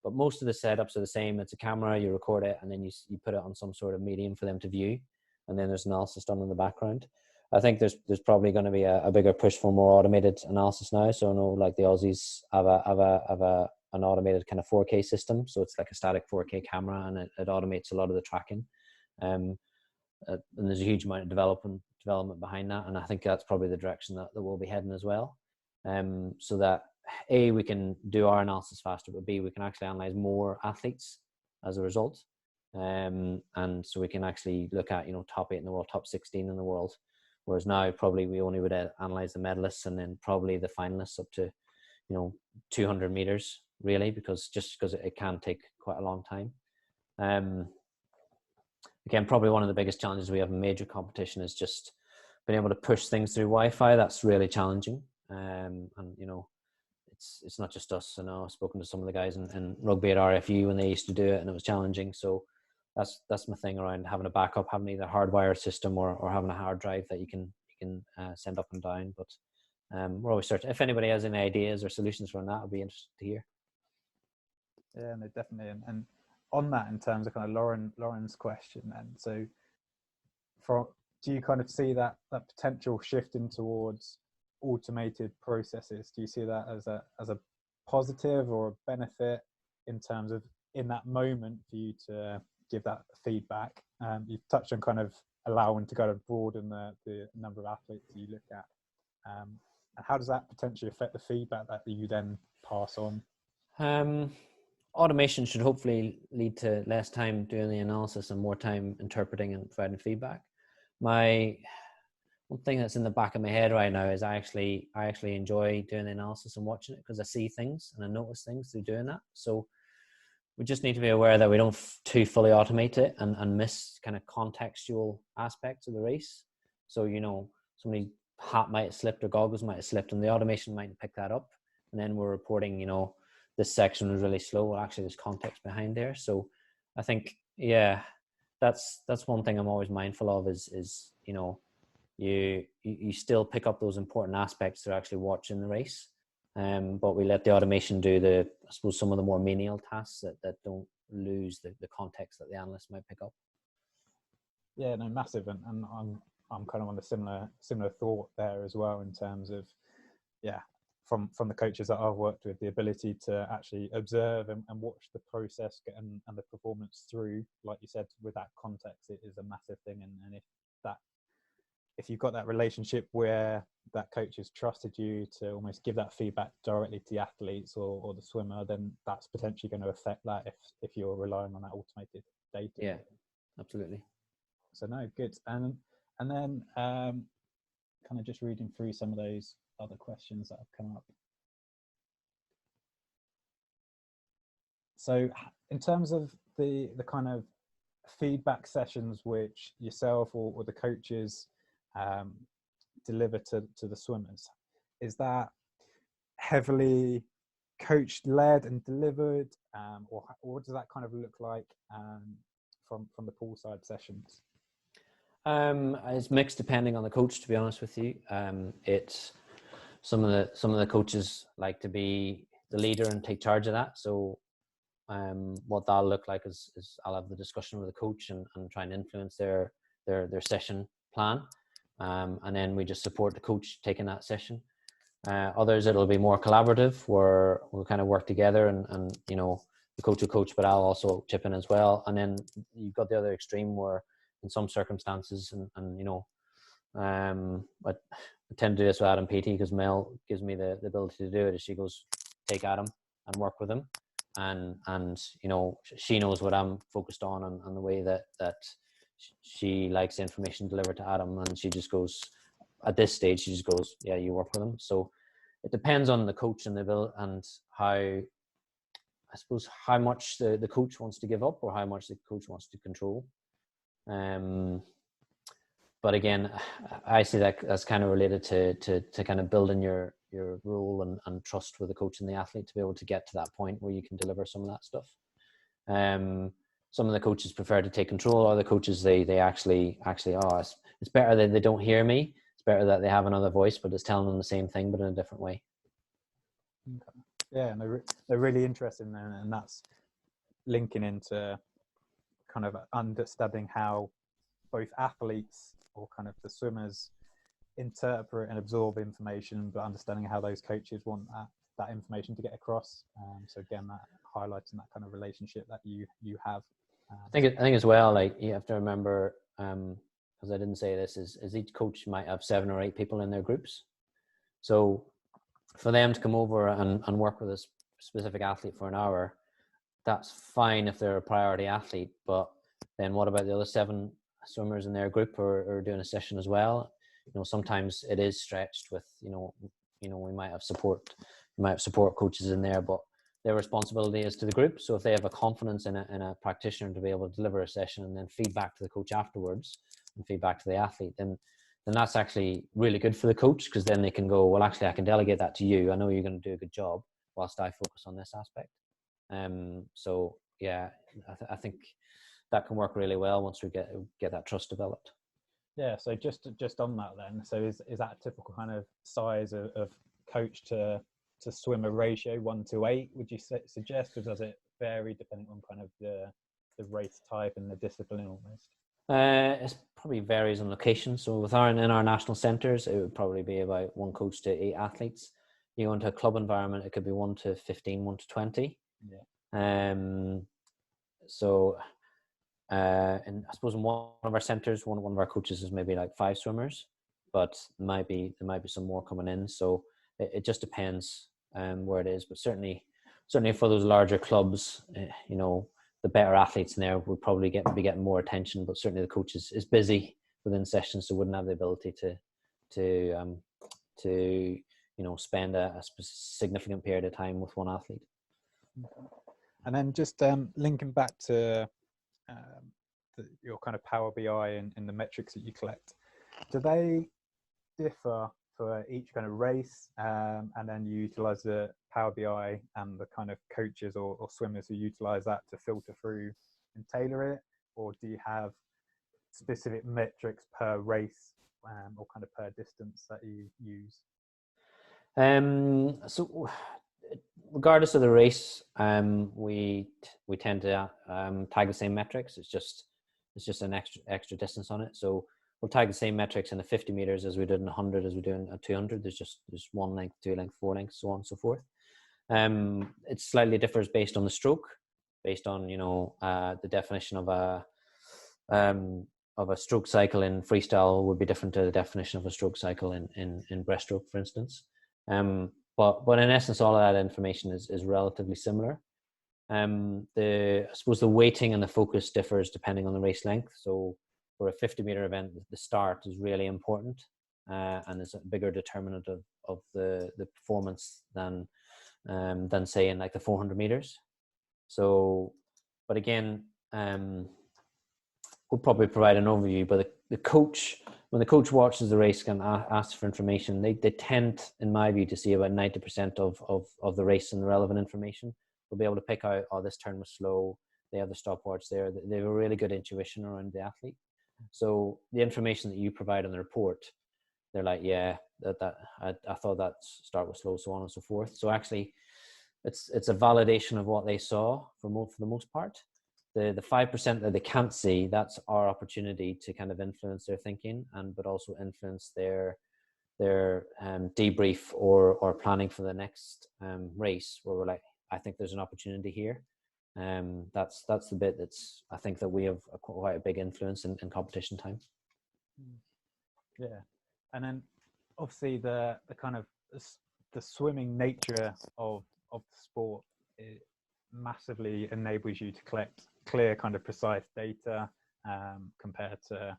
But most of the setups are the same. It's a camera, you record it, and then you put it on some sort of medium for them to view, and then there's analysis done in the background. I think there's probably going to be a bigger push for more automated analysis now. So I know like the Aussies have an automated kind of 4K system. So it's like a static 4K camera, and it automates a lot of the tracking. And there's a huge amount of development behind that. And I think that's probably the direction that we'll be heading as well. So that A, we can do our analysis faster, but B, we can actually analyze more athletes as a result. And so we can actually look at, top 8 in the world, top 16 in the world. Whereas now probably we only would analyze the medalists and then probably the finalists up to, 200 meters really, because it can take quite a long time. Again, probably one of the biggest challenges we have in major competition is just being able to push things through Wi-Fi. That's really challenging. And it's not just us. I've spoken to some of the guys in rugby at RFU when they used to do it, and it was challenging. So that's my thing around having a backup, having either a hardwired system or having a hard drive that you can send up and down. But we're always searching. If anybody has any ideas or solutions for that, I'd be interested to hear. Yeah, no, definitely. And on that, in terms of kind of Lauren's question, then, so do you kind of see that potential shifting towards automated processes? Do you see that as a positive or a benefit in terms of in that moment for you to give that feedback? You've touched on kind of allowing to kind of broaden the number of athletes you look at. And how does that potentially affect the feedback that you then pass on? Automation should hopefully lead to less time doing the analysis and more time interpreting and providing feedback. One thing that's in the back of my head right now is I actually enjoy doing the analysis and watching it because I see things and I notice things through doing that. So we just need to be aware that we don't too fully automate it and miss kind of contextual aspects of the race. So, somebody's hat might have slipped or goggles might have slipped and the automation might pick that up. And then we're reporting, this section was really slow. Well, actually there's context behind there. So I think, yeah, that's one thing I'm always mindful of is you still pick up those important aspects through actually watching the race. But we let the automation do I suppose some of the more menial tasks that don't lose the context that the analyst might pick up. Yeah, no, massive. And I'm kind of on a similar thought there as well in terms of, yeah, from the coaches that I've worked with, the ability to actually observe and watch the process and the performance through, like you said, with that context, it is a massive thing. And if you've got that relationship where that coach has trusted you to almost give that feedback directly to the athletes or the swimmer, then that's potentially going to affect that if you're relying on that automated data. Yeah, absolutely. So no, good. And then kind of just reading through some of those other questions that have come up. So in terms of the kind of feedback sessions which yourself or the coaches deliver to the swimmers, is that heavily coach led and delivered, or what does that kind of look like from the poolside sessions? It's mixed depending on the coach, to be honest with you. It's some of the coaches like to be the leader and take charge of that. So what that'll look like is I'll have the discussion with the coach and try and influence their session plan. And then we just support the coach taking that session. Others, it'll be more collaborative where we'll kind of work together and the coach will coach, but I'll also chip in as well. And then you've got the other extreme where in some circumstances, and I tend to do this with Adam PT because Mel gives me the ability to do it. Is she goes, take Adam and work with him, and she knows what I'm focused on, and the way that she likes the information delivered to Adam, and she just goes, at this stage, she just goes, yeah, you work with him. So it depends on the coach and the ability, and how much the coach wants to give up, or how much the coach wants to control. But again, I see that as kind of related to kind of building your role and trust with the coach and the athlete to be able to get to that point where you can deliver some of that stuff. Some of the coaches prefer to take control. Other coaches, they actually, it's better that they don't hear me. It's better that they have another voice, but it's telling them the same thing, but in a different way. Okay. Yeah, and they're really interesting there, and that's linking into kind of understanding how both athletes, or kind of the swimmers, interpret and absorb information, but understanding how those coaches want that information to get across. So again, that highlighting that kind of relationship that you have. I think as well, like, you have to remember, because I didn't say this, is each coach might have 7 or 8 people in their groups. So for them to come over and work with a specific athlete for an hour, that's fine if they're a priority athlete, but then what about the other 7 swimmers in their group or doing a session as well? Sometimes it is stretched with, we might have support coaches in there, but their responsibility is to the group. So if they have a confidence in a practitioner to be able to deliver a session and then feedback to the coach afterwards and feedback to the athlete, then that's actually really good for the coach, because then they can go, well, actually, I can delegate that to you. I know you're going to do a good job whilst I focus on this aspect. So yeah, I think that can work really well once we get that trust developed. Yeah. So just on that then, so is that a typical kind of size of coach to swimmer ratio, 1:8? Would you suggest, or does it vary depending on kind of the race type and the discipline almost? It probably varies on location. So in our national centres, it would probably be about 1 coach to 8 athletes. You go into a club environment, it could be 1 to 15, 1 to 20. Yeah. So and I suppose in one of our centres, one of our coaches is maybe like 5 swimmers, but there might be some more coming in. So it just depends where it is. But certainly for those larger clubs, the better athletes in there would probably be getting more attention. But certainly the coach is busy within sessions, so wouldn't have the ability to spend a significant period of time with one athlete. And then just linking back to your kind of Power BI and the metrics that you collect, do they differ for each kind of race, and then you utilize the Power BI and the kind of coaches or swimmers who utilize that to filter through and tailor it, or do you have specific metrics per race or kind of per distance that you use? So regardless of the race, we tend to tag the same metrics. It's just an extra distance on it. So we'll tag the same metrics in the 50 meters as we did in 100, as we do in 200. There's 1 length, 2 length, 4 length, so on and so forth. It slightly differs based on the stroke, based on the definition of a stroke cycle in freestyle would be different to the definition of a stroke cycle in breaststroke, for instance. But in essence, all of that information is relatively similar. I suppose the weighting and the focus differs depending on the race length. So for a 50-meter event, the start is really important, and is a bigger determinant of the performance than say in like the 400 meters. So, but again, we'll probably provide an overview. But the coach, when the coach watches the race and asks for information, they tend, in my view, to see about 90% of the race and the relevant information. They'll be able to pick out, oh, this turn was slow. They have the stopwatch there. They have a really good intuition around the athlete. So the information that you provide on the report, they're like, yeah, I thought that start was slow, so on and so forth. So actually, it's a validation of what they saw for the most part. The 5% that they can't see, that's our opportunity to kind of influence their thinking, but also influence their debrief or planning for the next race, where we're like, I think there's an opportunity here. That's the bit that's, I think, that we have quite a big influence in competition time. Yeah, and then obviously the kind of the swimming nature of the sport, it massively enables you to collect clear, kind of precise data compared to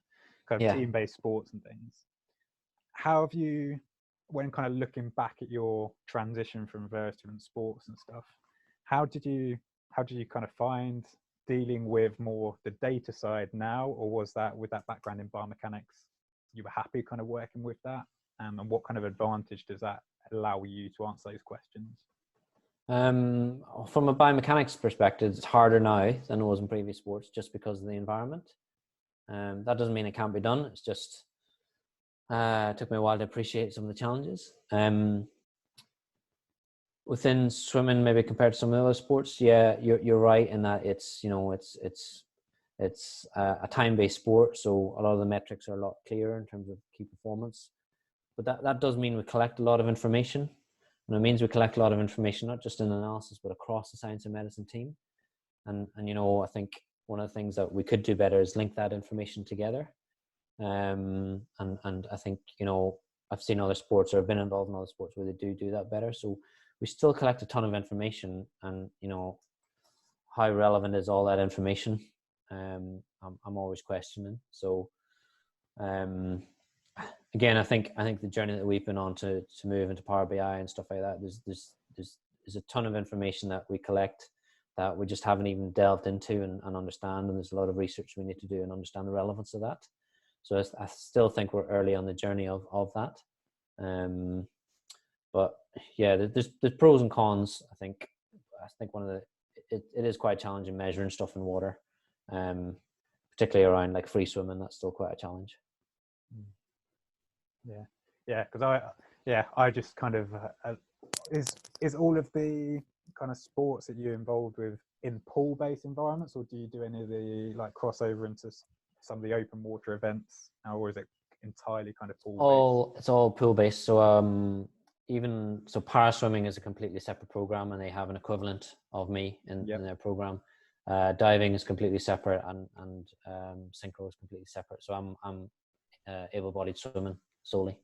kind of team-based sports and things. How have you, when kind of looking back at your transition from various different sports and stuff, how did you kind of find dealing with more the data side now, or was that, with that background in biomechanics, you were happy kind of working with that? And what kind of advantage does that allow you to answer those questions? From a biomechanics perspective, it's harder now than it was in previous sports, just because of the environment. That doesn't mean it can't be done. It's just it took me a while to appreciate some of the challenges. Within swimming, maybe compared to some of the other sports, yeah, you're right in that it's a time-based sport, so a lot of the metrics are a lot clearer in terms of key performance. But that does mean we collect a lot of information, and it means we collect a lot of information not just in analysis but across the science and medicine team. And I think one of the things that we could do better is link that information together. And I think I've seen other sports, or I've been involved in other sports where they do that better. So we still collect a ton of information, and how relevant is all that information? I'm always questioning. So again, I think the journey that we've been on to move into Power BI and stuff like that, there's a ton of information that we collect that we just haven't even delved into and understand, and there's a lot of research we need to do and understand the relevance of that. So I still think we're early on the journey of that. But yeah, there's pros and cons. I think one of it is quite challenging measuring stuff in water, particularly around like free swimming. That's still quite a challenge. Yeah, because I just kind of is all of the kind of sports that you're involved with in pool-based environments, or do you do any of the like crossover into some of the open water events, or is it entirely kind of pool-based? It's all pool-based. So para swimming is a completely separate program, and they have an equivalent of me in their program. Diving is completely separate, and synchro is completely separate. So I'm able-bodied swimming solely.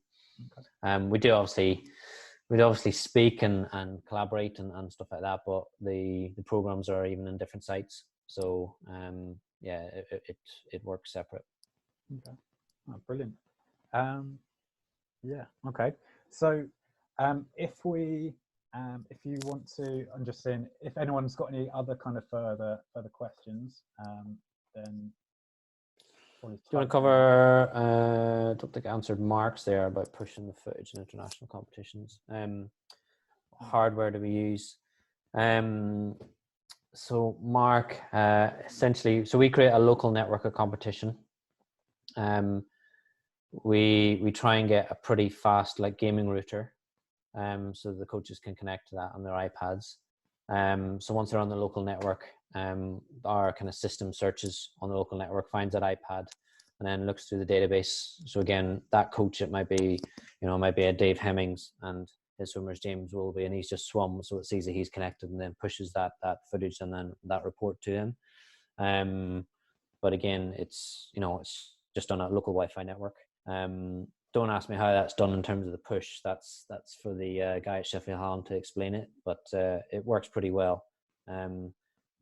Okay. We do obviously speak and collaborate and stuff like that, but the programs are even in different sites. So it works separate. Okay. Oh, brilliant. Okay. So if you want to, I'm just saying, if anyone's got any other kind of further questions, then do you want to cover? I don't think I answered Mark's there about pushing the footage in international competitions. Hardware do we use? So Mark, essentially, so we create a local network of competition. We try and get a pretty fast like gaming router, so the coaches can connect to that on their iPads. So once they're on the local network, our kind of system searches on the local network, finds that iPad, and then looks through the database. So again, that coach, it might be a Dave Hemmings, and his swimmer's James Wilby, and he's just swum, so it sees that he's connected and then pushes that footage and then that report to him. But again, it's just on a local Wi-Fi network. Don't ask me how that's done in terms of the push. That's for the guy at Sheffield Hallam to explain it, but it works pretty well.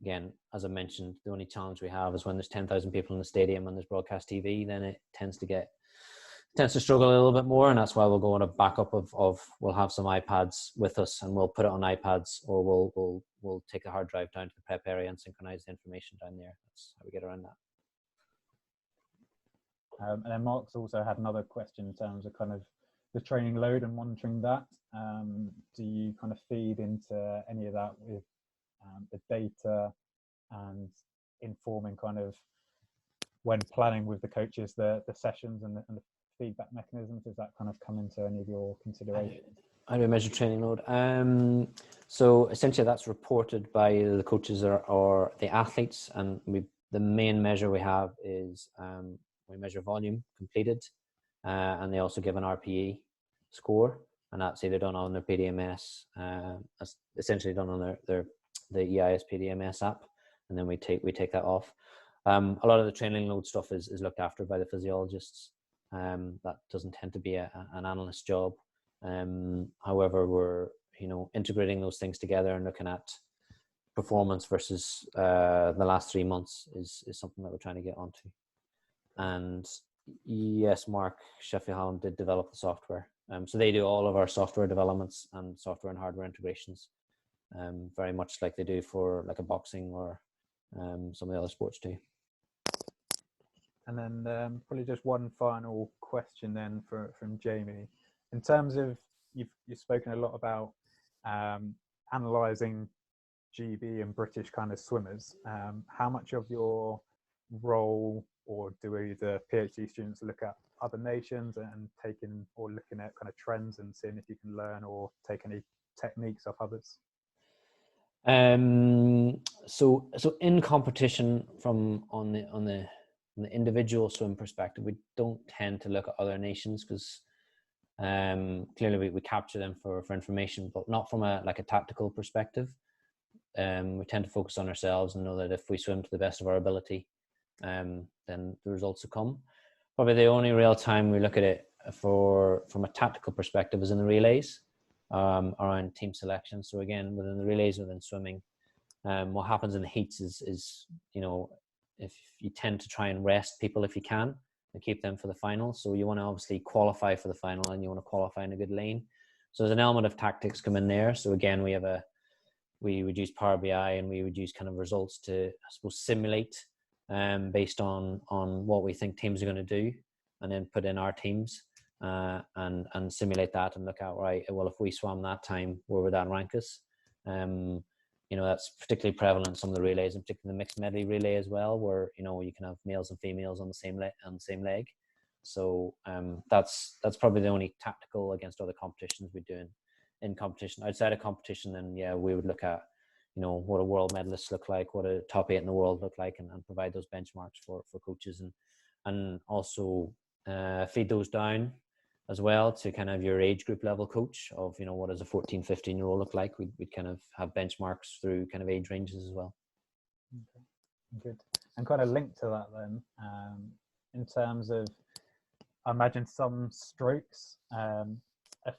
Again, as I mentioned, the only challenge we have is when there's 10,000 people in the stadium and there's broadcast TV, then it tends to struggle a little bit more, and that's why we'll go on a backup of we'll have some iPads with us and we'll put it on iPads, or we'll take the hard drive down to the prep area and synchronize the information down there. That's how we get around that. And then Mark's also had another question in terms of kind of the training load and monitoring that. Do you kind of feed into any of that with the data and informing kind of when planning with the coaches the sessions and the feedback mechanisms? Does that kind of come into any of your considerations? How do we measure training load? So essentially that's reported by either the coaches or the athletes, and the main measure we have is we measure volume completed, and they also give an RPE score, and that's either done on their PDMS, essentially done on the EIS PDMS app. and then we take that off. A lot of the training load stuff is looked after by the physiologists. That doesn't tend to be an analyst job. However, we're integrating those things together and looking at performance versus the last 3 months is something that we're trying to get onto. And yes, Mark, Sheffield Hallam did develop the software. So they do all of our software developments and software and hardware integrations, very much like they do for like a boxing or some of the other sports too. And then probably just one final question then from Jamie. In terms of, you've spoken a lot about analysing GB and British kind of swimmers. How much of your role, or do the PhD students look at other nations and taking or looking at kind of trends and seeing if you can learn or take any techniques off others? So in competition, from on the individual swim perspective, we don't tend to look at other nations because clearly we capture them for information, but not from a tactical perspective. We tend to focus on ourselves and know that if we swim to the best of our ability, then the results will come. Probably the only real time we look at it from a tactical perspective is in the relays, around team selection. So again, within the relays, within swimming, what happens in the heats is if you tend to try and rest people if you can and keep them for the final. So you want to obviously qualify for the final and you want to qualify in a good lane. So there's an element of tactics come in there. So again, we would use Power BI and we would use kind of results to, I suppose, simulate based on what we think teams are going to do, and then put in our teams and simulate that and look at, right, well, if we swam that time, where would that rank us? That's particularly prevalent in some of the relays, and particularly the mixed medley relay as well, where you can have males and females on the same leg. So that's probably the only tactical against other competitions we do in competition. Outside of competition, then we would look at what a world medalist look like, what a top 8 in the world look like, and provide those benchmarks for coaches, and also feed those down as well to kind of your age group level coach of what does a 14, 15-year-old look like. We'd kind of have benchmarks through kind of age ranges as well. Okay. Good. And kind of linked to that then, in terms of, I imagine some strokes are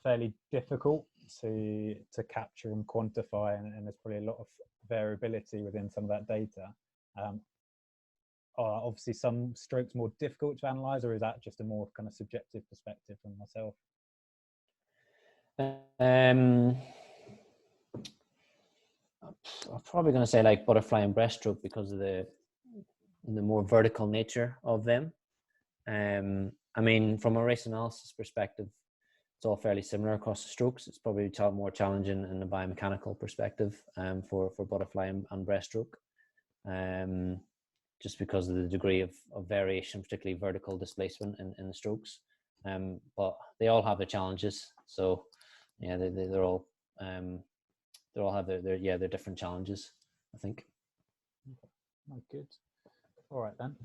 fairly difficult to capture and quantify, and there's probably a lot of variability within some of that data. Are obviously some strokes more difficult to analyze, or is that just a more kind of subjective perspective from myself? I'm probably going to say like butterfly and breaststroke because of the more vertical nature of them. I mean, from a race analysis perspective, it's all fairly similar across the strokes. It's probably more challenging in the biomechanical perspective for butterfly and breaststroke, just because of the degree of variation, particularly vertical displacement in the strokes. But they all have their challenges. So yeah, they all have their different challenges, I think. Okay. Good. All right then.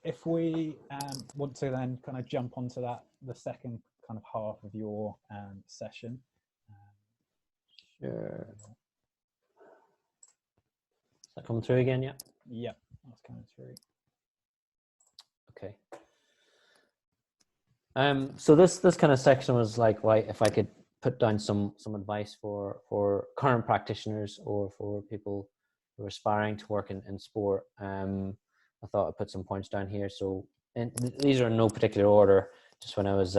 If we want to then kind of jump onto the second kind of half of your session. Sure. Is that coming through again? Yeah. Yep, that's coming through. Okay. So this kind of section was like, right, if I could put down some advice for current practitioners or for people who are aspiring to work in sport. I thought I'd put some points down here. So these are in no particular order. Just when I was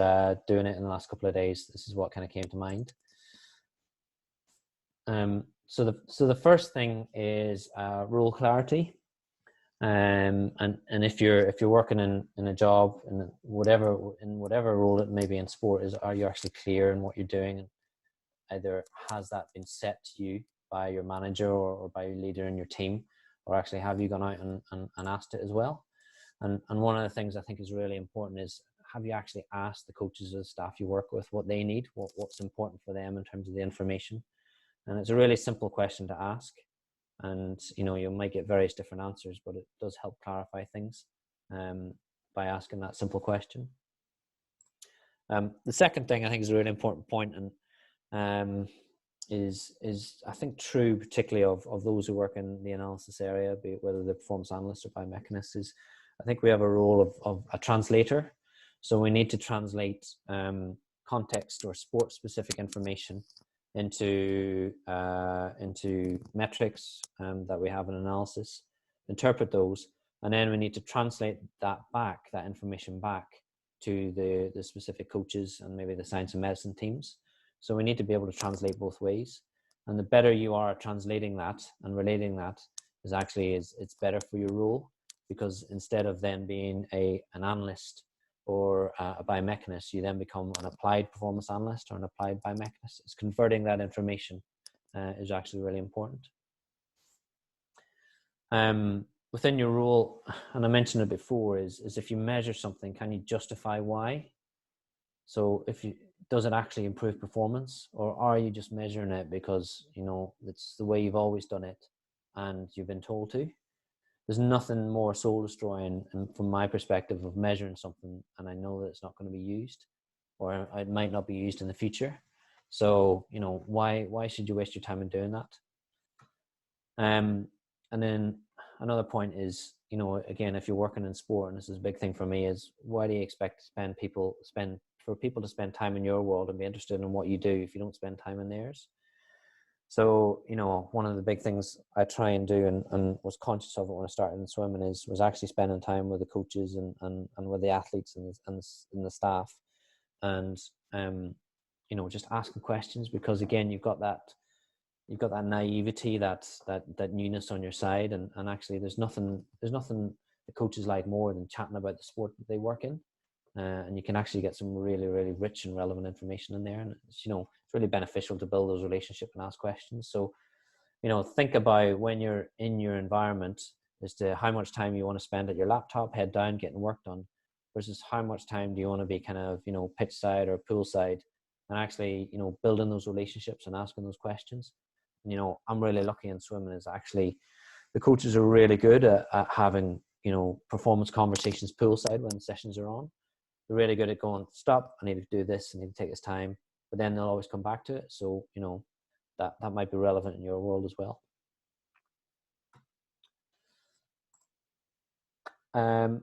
doing it in the last couple of days, this is what kind of came to mind. So the first thing is rule clarity. And if you're working in a job in whatever role it may be in sport, are you actually clear in what you're doing, and either has that been set to you by your manager or by your leader in your team, or actually have you gone out and asked it as well? And one of the things I think is really important is, have you actually asked the coaches or the staff you work with what they need, what's important for them in terms of the information? And it's a really simple question to ask. And, you might get various different answers, but it does help clarify things by asking that simple question. The second thing I think is a really important point, and, is I think true, particularly of those who work in the analysis area, be it whether they're performance analysts or biomechanists, is I think we have a role of a translator. So we need to translate context or sport specific information into metrics that we have in analysis, interpret those, and then we need to translate that information back to the specific coaches and maybe the science and medicine teams. So we need to be able to translate both ways. And the better you are at translating that and relating that it's better for your role, because instead of then being an analyst or a biomechanist, you then become an applied performance analyst or an applied biomechanist. It's converting that information is actually really important. Within your role, and I mentioned it before, is if you measure something, can you justify why? So does it actually improve performance, or are you just measuring it because, you know, it's the way you've always done it and you've been told to? There's nothing more soul destroying, and from my perspective, of measuring something and I know that it's not going to be used, or it might not be used in the future. So, you know, why should you waste your time in doing that? And then another point is, you know, again, if you're working in sport, and this is a big thing for me, is why do you expect people to spend time in your world and be interested in what you do if you don't spend time in theirs? So, you know, one of the big things I try and do, and was conscious of it when I started in swimming, was actually spending time with the coaches and with the athletes and the staff, and you know, just asking questions, because again, you've got that naivety, that newness on your side, and actually there's nothing the coaches like more than chatting about the sport that they work in, and you can actually get some really, really rich and relevant information in there, and it's, you know, it's really beneficial to build those relationships and ask questions. So, you know, think about when you're in your environment as to how much time you want to spend at your laptop, head down, getting work done, versus how much time do you want to be kind of, you know, pitch side or pool side, and actually, you know, building those relationships and asking those questions. You know, I'm really lucky in swimming is actually the coaches are really good at having, you know, performance conversations poolside when sessions are on. They're really good at going, stop, I need to do this, I need to take this time, but then they'll always come back to it. So, you know, that might be relevant in your world as well. The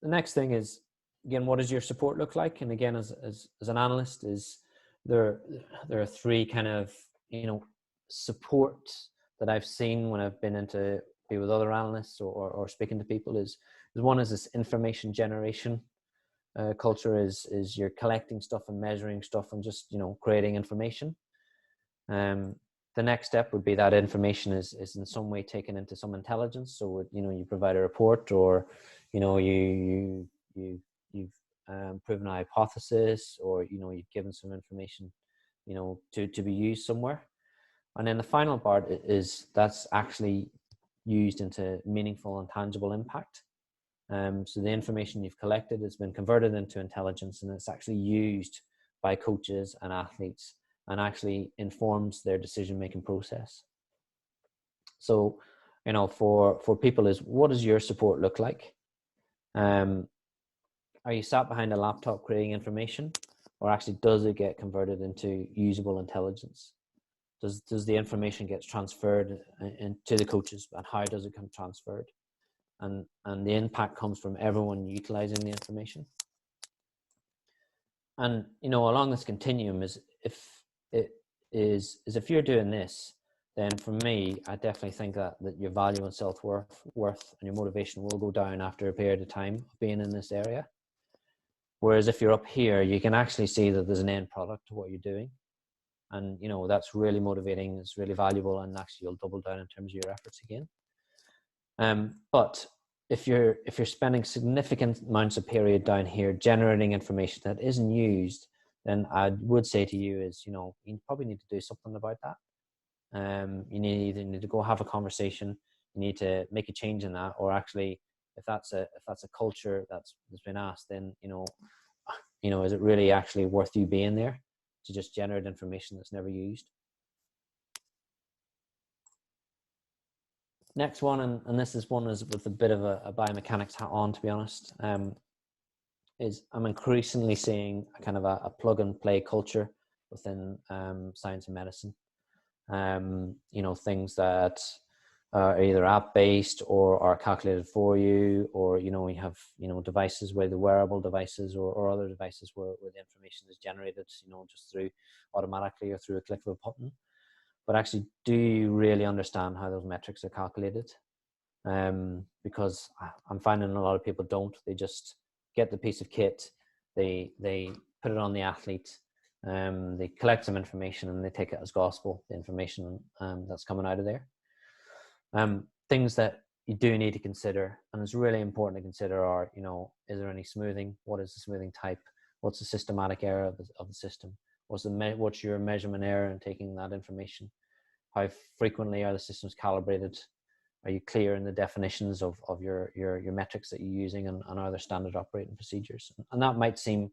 next thing is, again, what does your support look like? And again, as an analyst, is there are three kind of, you know, support that I've seen when I've been into be with other analysts or speaking to people. Is one is this information generation culture, is you're collecting stuff and measuring stuff and just, you know, creating information. The next step would be that information is in some way taken into some intelligence. So, you know, you provide a report, or, you know, you've proven a hypothesis, or, you know, you've given some information, you know, to be used somewhere. And then the final part is that's actually used into meaningful and tangible impact. So the information you've collected has been converted into intelligence, and it's actually used by coaches and athletes, and actually informs their decision-making process. So, you know, for people, is what does your support look like? Are you sat behind a laptop creating information, or actually does it get converted into usable intelligence? Does the information get transferred to the coaches, and how does it come transferred? And the impact comes from everyone utilizing the information. And, you know, along this continuum is if you're doing this, then for me, I definitely think that your value and self-worth and your motivation will go down after a period of time of being in this area. Whereas if you're up here, you can actually see that there's an end product to what you're doing. And, you know, that's really motivating, it's really valuable, and actually you'll double down in terms of your efforts again. But if you're spending significant amounts of period down here generating information that isn't used, then I would say to you is, you know, you probably need to do something about that. You need to go have a conversation. You need to make a change in that, or actually, if that's a culture that's been asked, then, you know, is it really actually worth you being there to just generate information that's never used? Next one, and this is one is with a bit of a biomechanics hat on, to be honest, is I'm increasingly seeing a kind of a plug and play culture within science and medicine. You know, things that are either app-based or are calculated for you, or, you know, we have, you know, devices where the wearable devices or other devices where the information is generated, you know, just through automatically or through a click of a button. But actually, do you really understand how those metrics are calculated? Because I'm finding a lot of people don't. They just get the piece of kit, they put it on the athlete, they collect some information and they take it as gospel, the information that's coming out of there. Things that you do need to consider, and it's really important to consider, are, you know, is there any smoothing? What is the smoothing type? What's the systematic error of the system? What's your measurement error in taking that information? How frequently are the systems calibrated? Are you clear in the definitions of your metrics that you're using, and are there standard operating procedures? And that might seem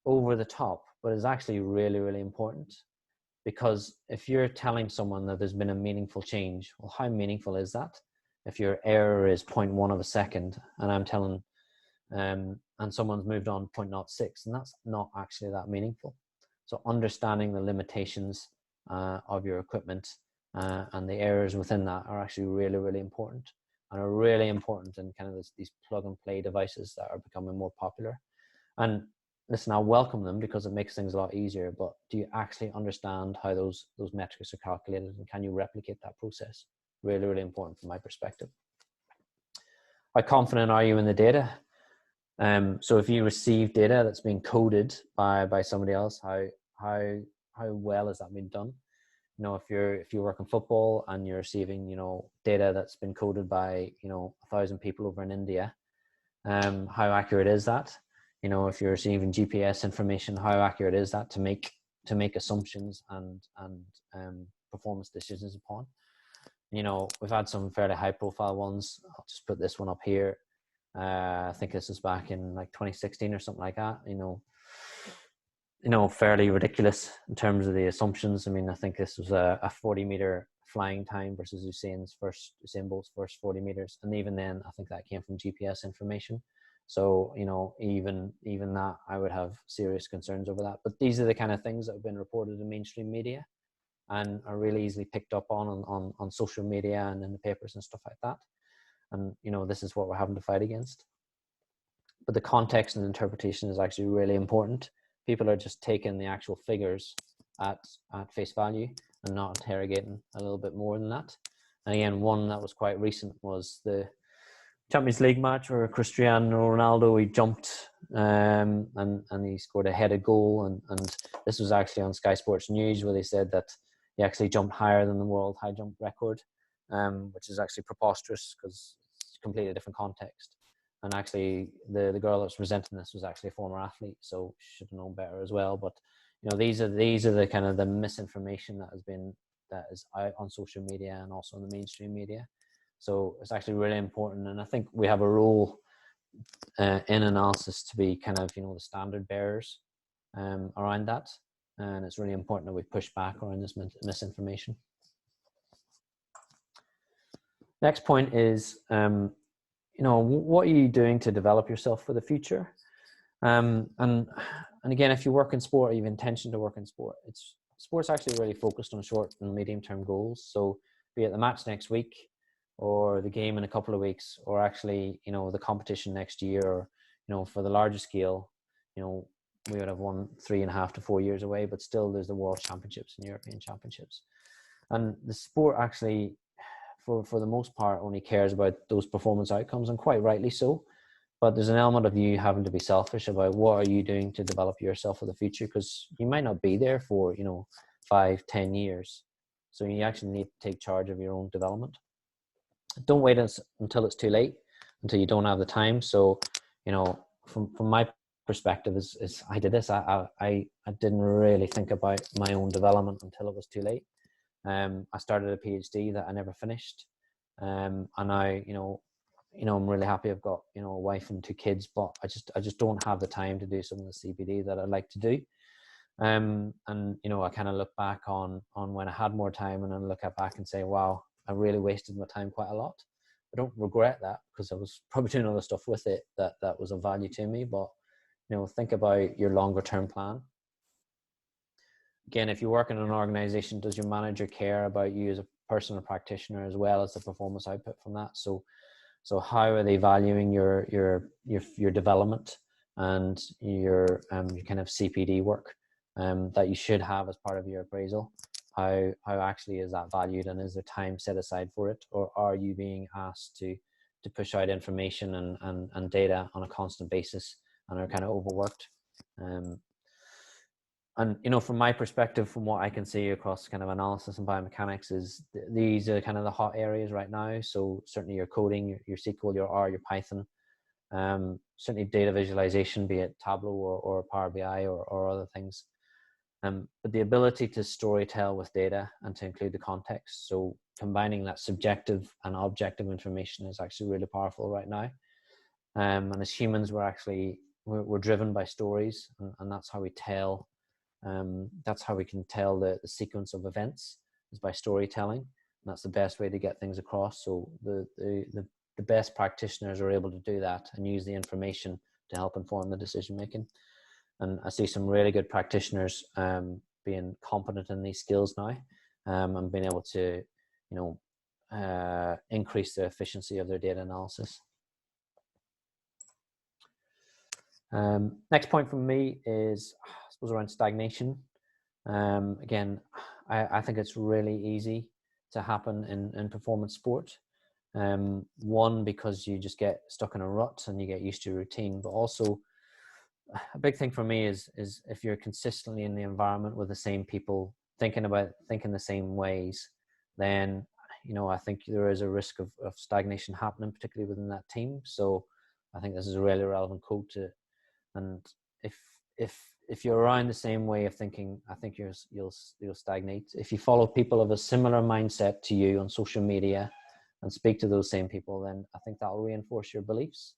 over the top, but it's actually really, really important. Because if you're telling someone that there's been a meaningful change, well, how meaningful is that? If your error is 0.1 of a second, and I'm telling, and someone's moved on 0.06, and that's not actually that meaningful. So understanding the limitations of your equipment and the errors within that are actually really, really important, and are really important in kind of these plug and play devices that are becoming more popular. And listen, I welcome them because it makes things a lot easier, but do you actually understand how those metrics are calculated, and can you replicate that process? Really, really important from my perspective. How confident are you in the data? So if you receive data that's been coded by somebody else, how well has that been done? You know, if you work in football and you're receiving, you know, data that's been coded by, you know, 1,000 people over in India, how accurate is that? You know, if you're receiving GPS information, how accurate is that to make assumptions and performance decisions upon? You know, we've had some fairly high profile ones. I'll just put this one up here. I think this was back in like 2016 or something like that. You know, fairly ridiculous in terms of the assumptions. I mean, I think this was a 40-meter flying time versus Usain Bolt's first 40 meters, and even then, I think that came from GPS information. So, you know, even that, I would have serious concerns over that. But these are the kind of things that have been reported in mainstream media and are really easily picked up on social media and in the papers and stuff like that. And, you know, this is what we're having to fight against. But the context and interpretation is actually really important. People are just taking the actual figures at face value and not interrogating a little bit more than that. And again, one that was quite recent was the Champions League match where Cristiano Ronaldo, he jumped and he scored a headed goal, and this was actually on Sky Sports News, where they said that he actually jumped higher than the world high jump record, which is actually preposterous because it's a completely different context. And actually the girl that's presenting this was actually a former athlete, so she should have known better as well. But, you know, these are the kind of the misinformation that is out on social media and also in the mainstream media. So it's actually really important, and I think we have a role in analysis to be kind of, you know, the standard bearers around that, and it's really important that we push back around this misinformation. Next point is, you know, what are you doing to develop yourself for the future? And again, if you work in sport, or you have intention to work in sport, sport's actually really focused on short and medium term goals. So be it the match next week, or the game in a couple of weeks, or actually, you know, the competition next year, or, you know, for the larger scale, you know, we would have 3.5 to 4 years away, but still there's the World Championships and European Championships. And the sport actually, for the most part, only cares about those performance outcomes, and quite rightly so. But there's an element of you having to be selfish about what are you doing to develop yourself for the future, because you might not be there for, you know, 5-10 years. So you actually need to take charge of your own development. Don't wait until it's too late, until you don't have the time. So, you know, from my perspective is I did this. I didn't really think about my own development until it was too late. I started a PhD that I never finished. And I, you know, I'm really happy I've got, you know, a wife and 2 kids, but I just don't have the time to do some of the CPD that I'd like to do. And, you know, I kind of look back on when I had more time, and then look back and say, wow, I really wasted my time quite a lot. I don't regret that, because I was probably doing other stuff with it that was of value to me. But, you know, think about your longer term plan. again, if you work in an organization, does your manager care about you as a person or practitioner as well as the performance output from that? So how are they valuing your development and your kind of CPD work that you should have as part of your appraisal? How actually is that valued, and is there time set aside for it, or are you being asked to push out information and data on a constant basis and are kind of overworked? And, you know, from my perspective, from what I can see across kind of analysis and biomechanics, is these are kind of the hot areas right now. So certainly your coding, your SQL, your R, your Python, certainly data visualization, be it Tableau or Power BI or other things. But the ability to storytell with data and to include the context. So combining that subjective and objective information is actually really powerful right now. And as humans, we're driven by stories, and that's how we tell. That's how we can tell the sequence of events, is by storytelling. And that's the best way to get things across. So the best practitioners are able to do that and use the information to help inform the decision making. And I see some really good practitioners being competent in these skills now, and being able to, you know, increase the efficiency of their data analysis. Next point from me is, I suppose, around stagnation. Again, I think it's really easy to happen in performance sport. One, because you just get stuck in a rut and you get used to routine, but also a big thing for me is if you're consistently in the environment with the same people, thinking the same ways, then, you know, I think there is a risk of stagnation happening, particularly within that team. So I think this is a really relevant quote to. And if you're around the same way of thinking, I think you'll stagnate. If you follow people of a similar mindset to you on social media and speak to those same people, then I think that will reinforce your beliefs.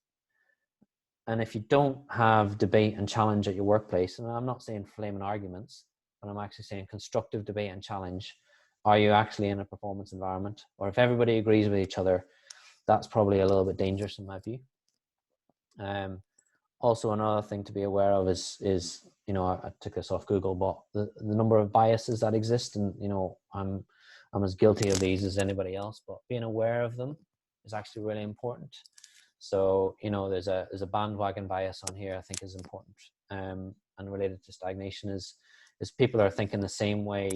And if you don't have debate and challenge at your workplace, and I'm not saying flaming arguments, but I'm actually saying constructive debate and challenge, are you actually in a performance environment? Or if everybody agrees with each other, that's probably a little bit dangerous in my view. Also, another thing to be aware of is you know, I took this off Google, but the number of biases that exist, and, you know, I'm as guilty of these as anybody else, but being aware of them is actually really important. So, you know, there's a bandwagon bias on here I think is important, and related to stagnation is people are thinking the same way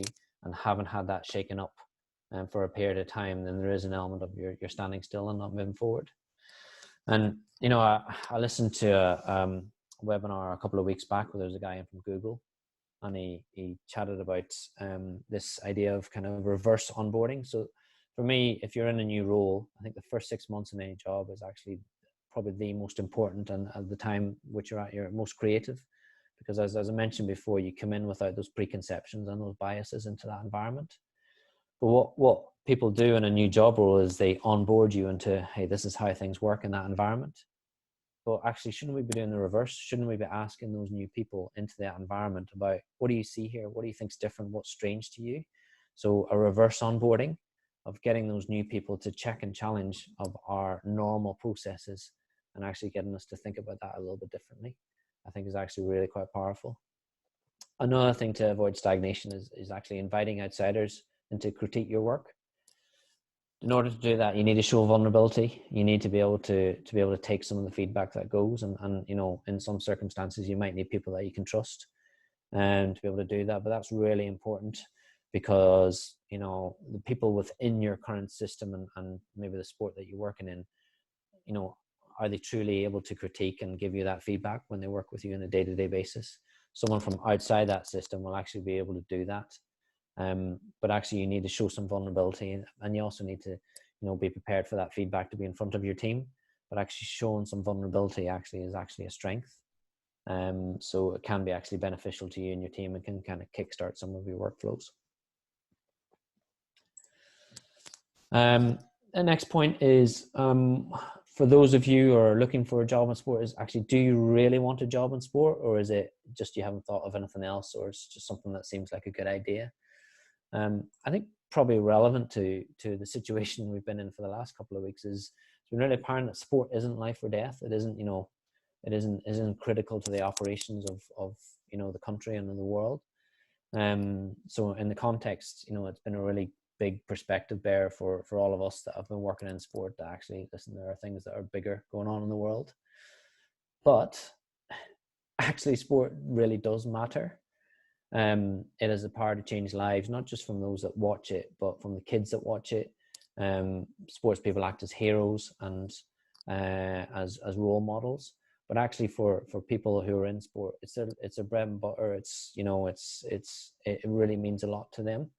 and haven't had that shaken up for a period of time, then there is an element of you're standing still and not moving forward. And, you know, I listened to a webinar a couple of weeks back where there was a guy in from Google, and he chatted about this idea of kind of reverse onboarding. So for me, if you're in a new role, I think the first 6 months in any job is actually probably the most important, and at the time which you're at your most creative, because as I mentioned before, you come in without those preconceptions and those biases into that environment. But what people do in a new job role is they onboard you into, hey, this is how things work in that environment. But actually, shouldn't we be doing the reverse? Shouldn't we be asking those new people into that environment about, what do you see here? What do you think's different? What's strange to you? So a reverse onboarding of getting those new people to check and challenge of our normal processes, and actually getting us to think about that a little bit differently, I think is actually really quite powerful. Another thing to avoid stagnation is actually inviting outsiders and to critique your work. In order to do that, you need to show vulnerability. You need to be able to take some of the feedback that goes, and you know, in some circumstances you might need people that you can trust and to be able to do that. But that's really important, because, you know, the people within your current system and maybe the sport that you're working in, you know, are they truly able to critique and give you that feedback when they work with you on a day-to-day basis? Someone from outside that system will actually be able to do that. But actually you need to show some vulnerability, and you also need to, you know, be prepared for that feedback to be in front of your team. But actually showing some vulnerability is actually a strength. So it can be actually beneficial to you and your team, and can kind of kickstart some of your workflows. The next point is, for those of you who are looking for a job in sport, is actually, do you really want a job in sport, or is it just you haven't thought of anything else, or it's just something that seems like a good idea? I think probably relevant to the situation we've been in for the last couple of weeks is it's been really apparent that sport isn't life or death. It isn't, you know, it isn't critical to the operations of you know, the country and of the world. So in the context, you know, it's been a really big perspective bearer for all of us that have been working in sport, that actually, listen, there are things that are bigger going on in the world. But actually, sport really does matter. It has the power to change lives, not just from those that watch it, but from the kids that watch it. Sports people act as heroes and as role models. But actually, for people who are in sport, it's a bread and butter. It's, you know, it really means a lot to them.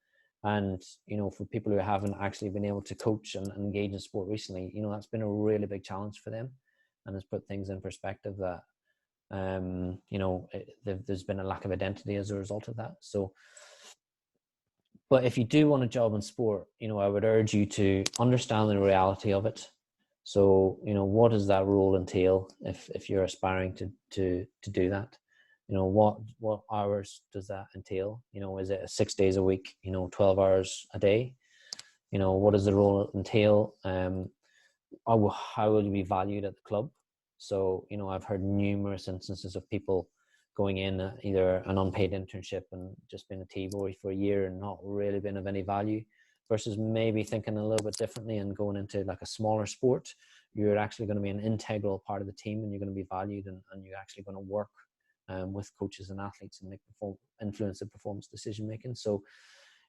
And, you know, for people who haven't actually been able to coach and engage in sport recently, you know, that's been a really big challenge for them, and has put things in perspective that, you know, there's been a lack of identity as a result of that. So, but if you do want a job in sport, you know, I would urge you to understand the reality of it. So, you know, what does that role entail if you're aspiring to do that? You know, what hours does that entail? You know, is it 6 days a week, you know, 12 hours a day? You know, what does the role entail? How will you be valued at the club? So, you know, I've heard numerous instances of people going in either an unpaid internship and just being a T-boy for a year and not really been of any value, versus maybe thinking a little bit differently and going into like a smaller sport. You're actually going to be an integral part of the team, and you're going to be valued, and you're actually going to work with coaches and athletes and influence the performance decision making. So,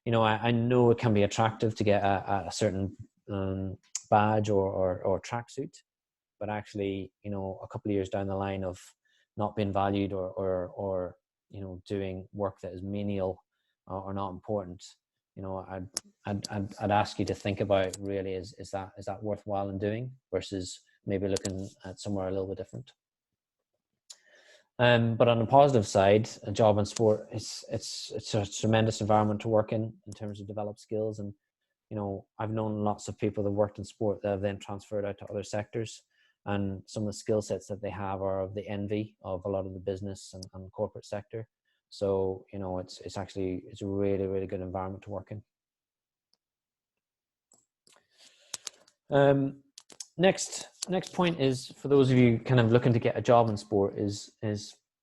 you know, I know it can be attractive to get a certain badge or tracksuit, but actually, you know, a couple of years down the line of not being valued or you know, doing work that is menial or not important, you know, I'd ask you to think about, really, is that worthwhile in doing, versus maybe looking at somewhere a little bit different. But on the positive side, a job in sport, it's a tremendous environment to work in terms of develop skills. And, you know, I've known lots of people that worked in sport that have then transferred out to other sectors, and some of the skill sets that they have are of the envy of a lot of the business and corporate sector. So, you know, it's a really, really good environment to work in. Next point is, for those of you kind of looking to get a job in sport, is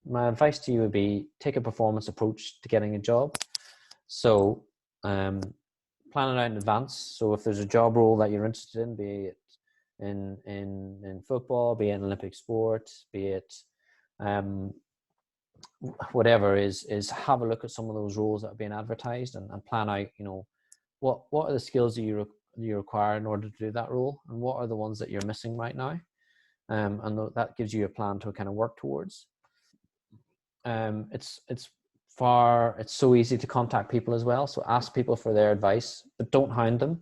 my advice to you would be, take a performance approach to getting a job. So plan it out in advance. So if there's a job role that you're interested in, be it in football, be it in Olympic sport, be it whatever, is have a look at some of those roles that are being advertised, and plan out, you know, what are the skills that you require in order to do that role, and what are the ones that you're missing right now, and that gives you a plan to kind of work towards. It's so easy to contact people as well, so ask people for their advice, but don't hound them.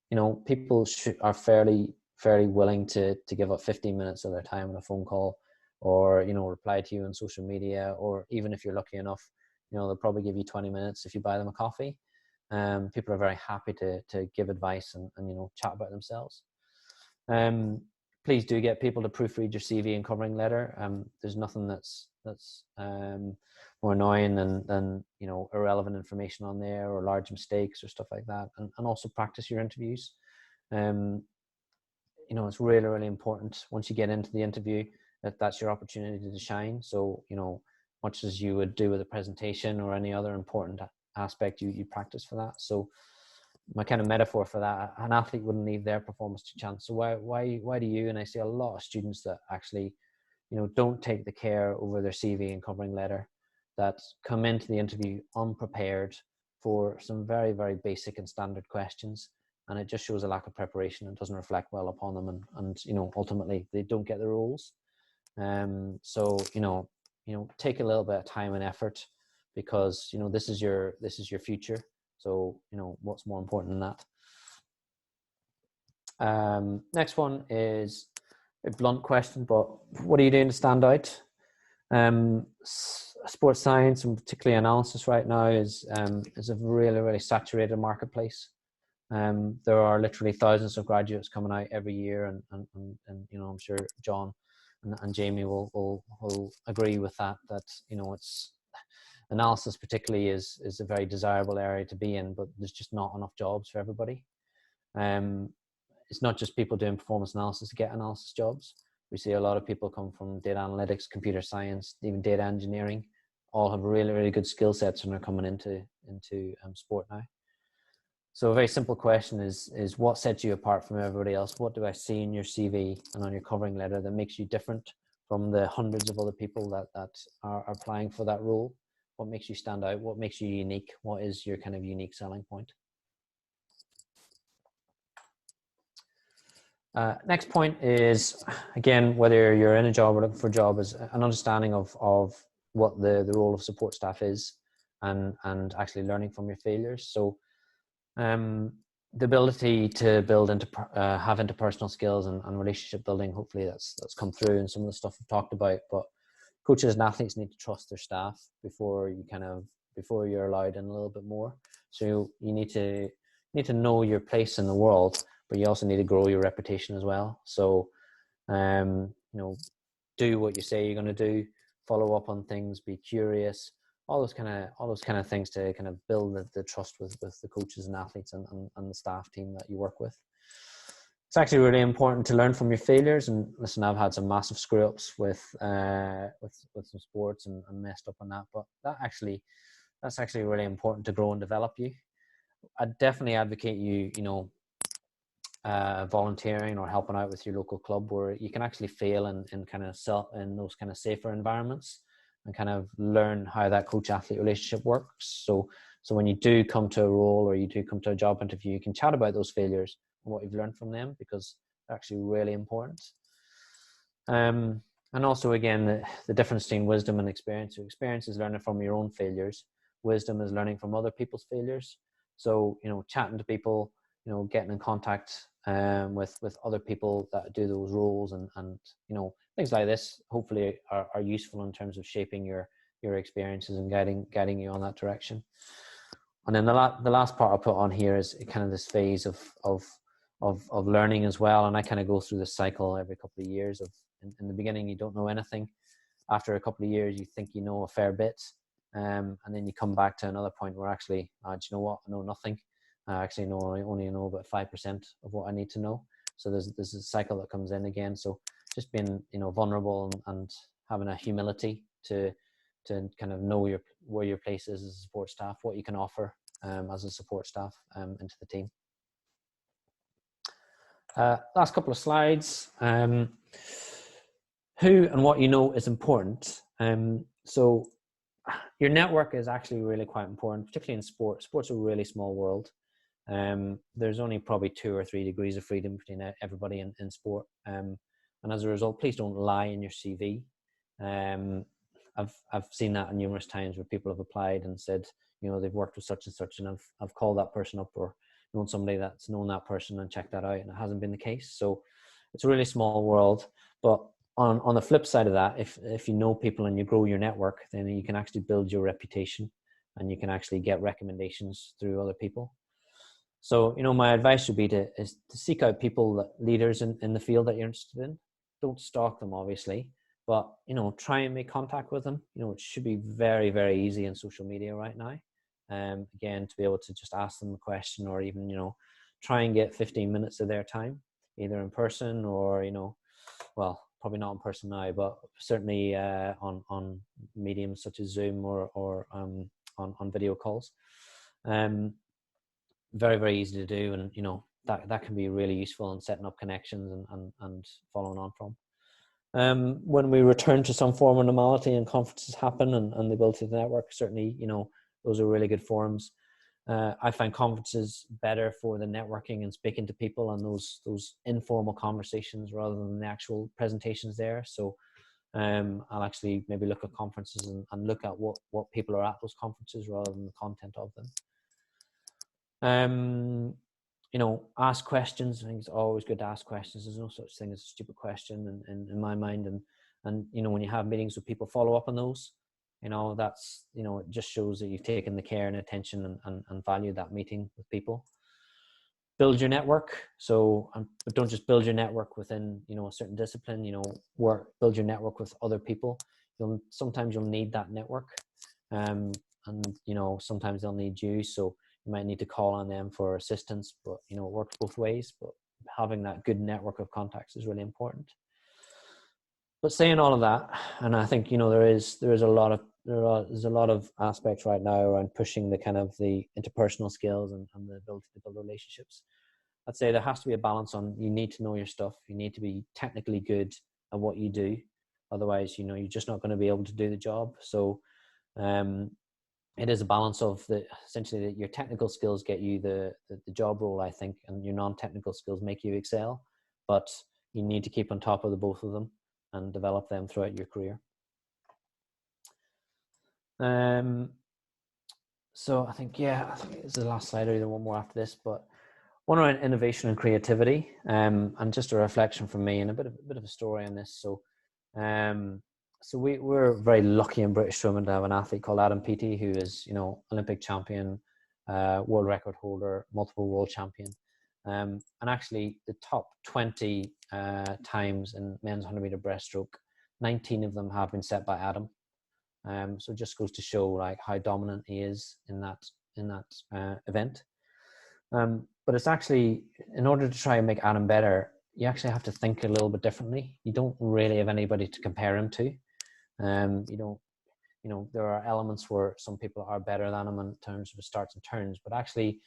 You know, people are fairly willing to give up 15 minutes of their time on a phone call, or, you know, reply to you on social media, or even if you're lucky enough, you know, they'll probably give you 20 minutes if you buy them a coffee. People are very happy to give advice and you know, chat about themselves. Please do get people to proofread your CV and covering letter. There's nothing that's more annoying than you know, irrelevant information on there, or large mistakes or stuff like that. And also practice your interviews. You know, it's really, really important once you get into the interview that's your opportunity to shine. So, you know, much as you would do with a presentation or any other important aspect, you practice for that. So my kind of metaphor for that, an athlete wouldn't leave their performance to chance. So why do you? And I see a lot of students that actually, you know, don't take the care over their CV and covering letter, that come into the interview unprepared for some very, very basic and standard questions, and it just shows a lack of preparation and doesn't reflect well upon them, and you know, ultimately they don't get the roles. So you know, take a little bit of time and effort, because you know, this is your future. So, you know, what's more important than that? Next one is a blunt question, but what are you doing to stand out? Sports science, and particularly analysis right now, is a really, really saturated marketplace. There are literally thousands of graduates coming out every year, and you know, I'm sure John and Jamie will agree with that you know, it's analysis particularly is a very desirable area to be in, but there's just not enough jobs for everybody. It's not just people doing performance analysis to get analysis jobs. We see a lot of people come from data analytics, computer science, even data engineering, all have really, really good skill sets and are coming into sport now. So a very simple question is what sets you apart from everybody else? What do I see in your CV and on your covering letter that makes you different from the hundreds of other people that are applying for that role? What makes you stand out? What makes you unique? What is your kind of unique selling point? Next point is, again, whether you're in a job or looking for a job, is an understanding of what the role of support staff is, and actually learning from your failures. So the ability to build have interpersonal skills and relationship building, hopefully that's come through in some of the stuff we've talked about. But coaches and athletes need to trust their staff before you're allowed in a little bit more. So you need to know your place in the world, but you also need to grow your reputation as well. So do what you say you're going to do, follow up on things, be curious, all those kind of things to kind of build the trust with the coaches and athletes and the staff team that you work with. It's actually really important to learn from your failures. And listen, I've had some massive screw ups with some sports and messed up on that, but that's actually really important to grow and develop you. I definitely advocate you volunteering or helping out with your local club, where you can actually fail in those kind of safer environments and kind of learn how that coach-athlete relationship works. So when you do come to a role or you do come to a job interview, you can chat about those failures and what you've learned from them, because they're actually really important. And also, again, the difference between wisdom and experience. So experience is learning from your own failures. Wisdom is learning from other people's failures. So, chatting to people, getting in contact with other people that do those roles and things like this hopefully are useful in terms of shaping your experiences and guiding you on that direction. And then the last part I'll put on here is kind of this phase of learning as well. And I kind of go through this cycle every couple of years. In the beginning, you don't know anything. After a couple of years, you think you know a fair bit, and then you come back to another point where actually, do you know what? I know nothing. I actually only know about 5% of what I need to know. So there's a cycle that comes in again. So just being vulnerable and having a humility to kind of know where your place is as a support staff, what you can offer as a support staff into the team. Last couple of slides. Who and what is important. So your network is actually really quite important, particularly in sport. Sport's a really small world. There's only probably 2 or 3 degrees of freedom between everybody in sport. And as a result, please don't lie in your CV. I've seen that numerous times where people have applied and said, they've worked with such and such, and I've called that person up or known somebody that's known that person and checked that out, and it hasn't been the case. So it's a really small world. But on the flip side of that, if you know people and you grow your network, then you can actually build your reputation and you can actually get recommendations through other people. So, my advice would be to seek out people, leaders in the field that you're interested in. Don't stalk them, obviously, but, try and make contact with them. It should be very, very easy in social media right now. Again, to be able to just ask them a question or even, try and get 15 minutes of their time, either in person or, well, probably not in person now, but certainly on mediums such as Zoom or on video calls. Very, very easy to do, and that can be really useful in setting up connections and following on from. When we return to some form of normality and conferences happen and the ability to network, certainly those are really good forums. I find conferences better for the networking and speaking to people and those informal conversations rather than the actual presentations there. So I'll actually maybe look at conferences and look at what people are at those conferences rather than the content of them. Ask questions. I think it's always good to ask questions. There's no such thing as a stupid question in my mind. And when you have meetings with people, follow up on those. That's, it just shows that you've taken the care and attention and valued that meeting with people. Build your network. So, but don't just build your network within, a certain discipline, build your network with other people. Sometimes you'll need that network. And sometimes they'll need you. So you might need to call on them for assistance, but, it works both ways. But having that good network of contacts is really important. But saying all of that, and I think, there is a lot of there's a lot of aspects right now around pushing the kind of the interpersonal skills and the ability to build relationships. I'd say there has to be a balance on, you need to know your stuff. You need to be technically good at what you do. Otherwise, you know, you're just not going to be able to do the job. So it is a balance of essentially that your technical skills get you the job role, I think, and your non-technical skills make you excel. But you need to keep on top of the both of them and develop them throughout your career. So I think this is the last slide, or either one more after this, but one around innovation and creativity, and just a reflection from me and a bit of a story on this. So we're very lucky in British swimming to have an athlete called Adam Peaty, who is, you know, Olympic champion, world record holder, multiple world champion, and actually the top 20 times in men's 100-meter breaststroke, 19 of them have been set by Adam. So it just goes to show like how dominant he is in that event. But it's actually, in order to try and make Adam better, you actually have to think a little bit differently. You don't really have anybody to compare him to. You don't, you know, there are elements where some people are better than him in terms of starts and turns, but actually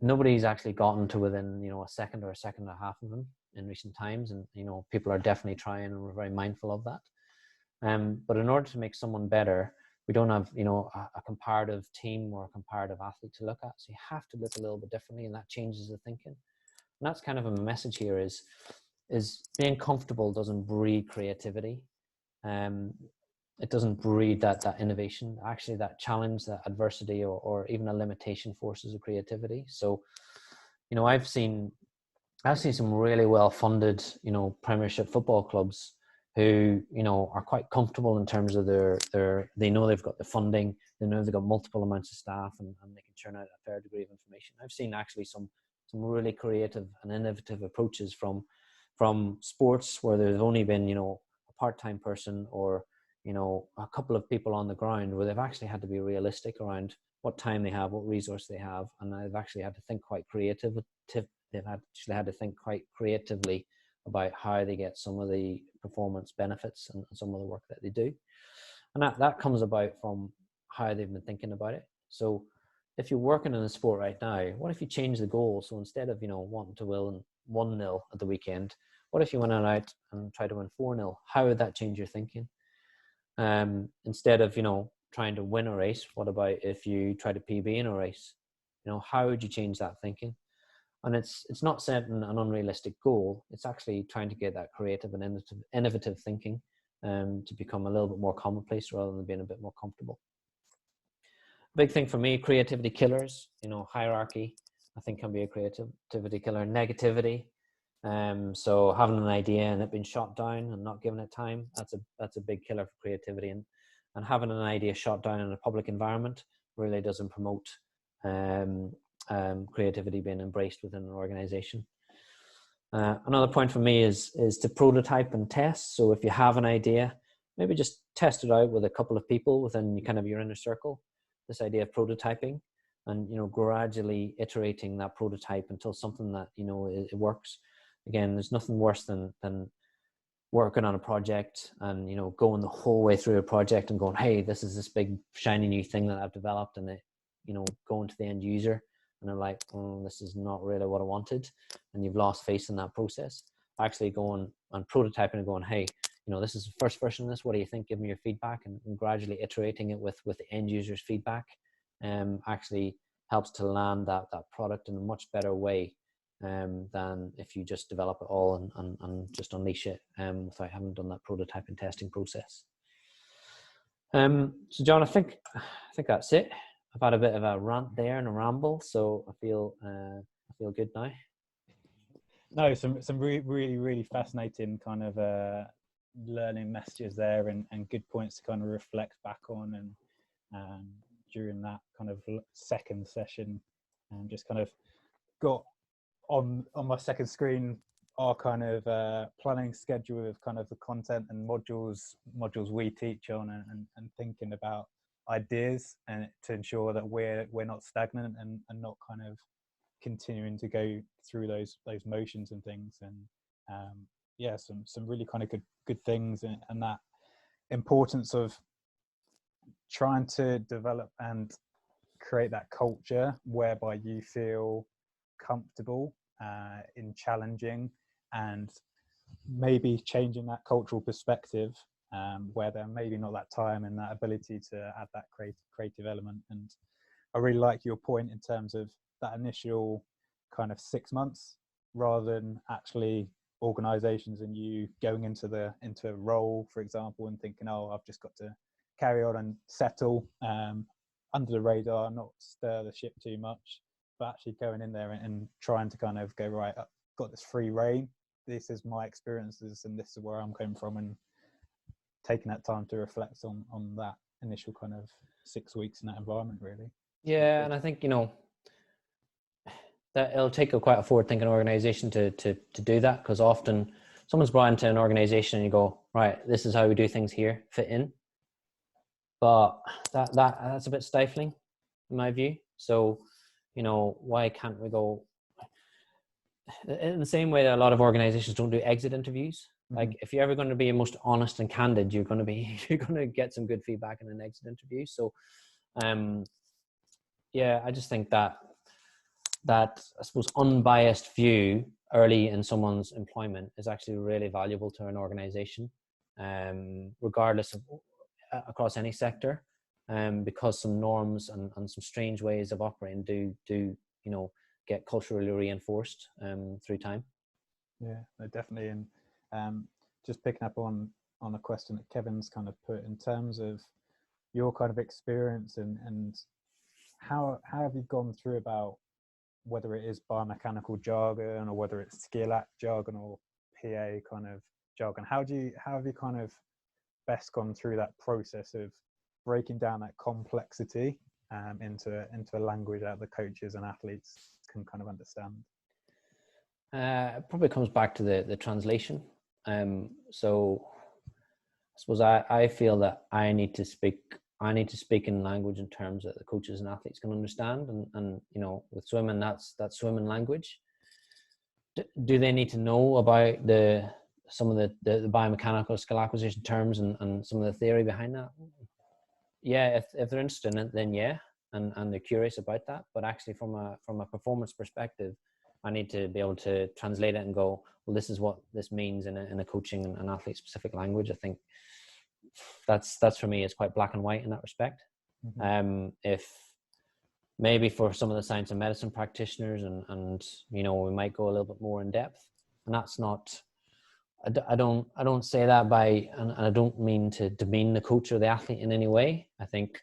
nobody's actually gotten to within, you know, a second or a second and a half of him in recent times. And, you know, people are definitely trying, and we're very mindful of that. But in order to make someone better, we don't have, you know, a comparative team or a comparative athlete to look at. So you have to look a little bit differently, and that changes the thinking. And that's kind of a message here is being comfortable doesn't breed creativity. It doesn't breed that innovation. Actually, that challenge, that adversity, or even a limitation forces a creativity. So, you know, I've seen some really well-funded, you know, Premiership football clubs who, you know, are quite comfortable in terms of they know they've got the funding, they know they've got multiple amounts of staff, and they can churn out a fair degree of information. I've seen actually some really creative and innovative approaches from sports where there's only been, you know, a part-time person or, you know, a couple of people on the ground, where they've actually had to be realistic around what time they have, what resource they have, and they've actually had to think quite creatively. They've actually had to think quite creatively about how they get some of the performance benefits and some of the work that they do. And that comes about from how they've been thinking about it. So if you're working in a sport right now, what if you change the goal? So instead of, you know, wanting to win 1-0 at the weekend, what if you went out and tried to win 4-0? How would that change your thinking? Instead of, you know, trying to win a race, what about if you try to PB in a race? You know, how would you change that thinking? And it's not setting an unrealistic goal. It's actually trying to get that creative and innovative thinking to become a little bit more commonplace rather than being a bit more comfortable. Big thing for me, creativity killers. You know, hierarchy, I think, can be a creativity killer. Negativity. So having an idea and it being shot down and not giving it time, that's a big killer for creativity. And having an idea shot down in a public environment really doesn't promote creativity being embraced within an organization. Another point for me is to prototype and test. So if you have an idea, maybe just test it out with a couple of people within kind of your inner circle. This idea of prototyping, and, you know, gradually iterating that prototype until something that, you know, it works. Again, there's nothing worse than working on a project and, you know, going the whole way through a project and going, hey, this is this big shiny new thing that I've developed, and it, you know, going to the end user and they're like, oh, this is not really what I wanted, and you've lost faith in that process. Actually going and prototyping and going, hey, you know, this is the first version of this, what do you think? Give me your feedback, and gradually iterating it with the end user's feedback actually helps to land that product in a much better way than if you just develop it all and just unleash it without having done that prototype and testing process. So John, I think that's it. I've had a bit of a rant there and a ramble, so I feel good now. No, some really fascinating kind of learning messages there, and good points to kind of reflect back on, and during that kind of second session, and just kind of got on my second screen our kind of planning schedule of kind of the content and modules we teach on, and thinking about ideas, and to ensure that we're not stagnant and not kind of continuing to go through those motions and things. And some really kind of good things, and that importance of trying to develop and create that culture whereby you feel comfortable in challenging and maybe changing that cultural perspective, where there maybe not that time and that ability to add that creative element. And I really like your point in terms of that initial kind of 6 months, rather than actually organizations and you going into a role, for example, and thinking, oh, I've just got to carry on and settle under the radar, not stir the ship too much, but actually going in there and trying to kind of go, right, I've got this free reign, this is my experiences and this is where I'm coming from, and taking that time to reflect on that initial kind of 6 weeks in that environment, really. Yeah, and I think, you know, that it'll take quite a forward-thinking organization to do that, because often someone's brought into an organization and you go, right, this is how we do things here, fit in. But that's a bit stifling in my view. So, you know, why can't we go in the same way that a lot of organizations don't do exit interviews? Like, if you're ever going to be most honest and candid, you're going to get some good feedback in an exit interview. So, yeah, I just think that I suppose unbiased view early in someone's employment is actually really valuable to an organization, regardless of across any sector, because some norms and some strange ways of operating do you know, get culturally reinforced through time. Yeah, no, definitely. And just picking up on a question that Kevin's kind of put in terms of your kind of experience and how have you gone through about whether it is biomechanical jargon or whether it's skill act jargon or PA kind of jargon, how have you kind of best gone through that process of breaking down that complexity into a language that the coaches and athletes can kind of understand? It probably comes back to the translation. So I suppose I feel that I need to speak in language in terms that the coaches and athletes can understand, and you know, with swimming, that's swimming language. Do they need to know about some of the biomechanical skill acquisition terms and some of the theory behind that? Yeah, if they're interested in it, then yeah, and they're curious about that. But actually, from a performance perspective, I need to be able to translate it and go, well, this is what this means in a coaching and athlete specific language. I think that's for me, it's quite black and white in that respect. If maybe for some of the science and medicine practitioners and you know, we might go a little bit more in depth, and that's not, I don't say that and I don't mean to demean the coach or the athlete in any way. I think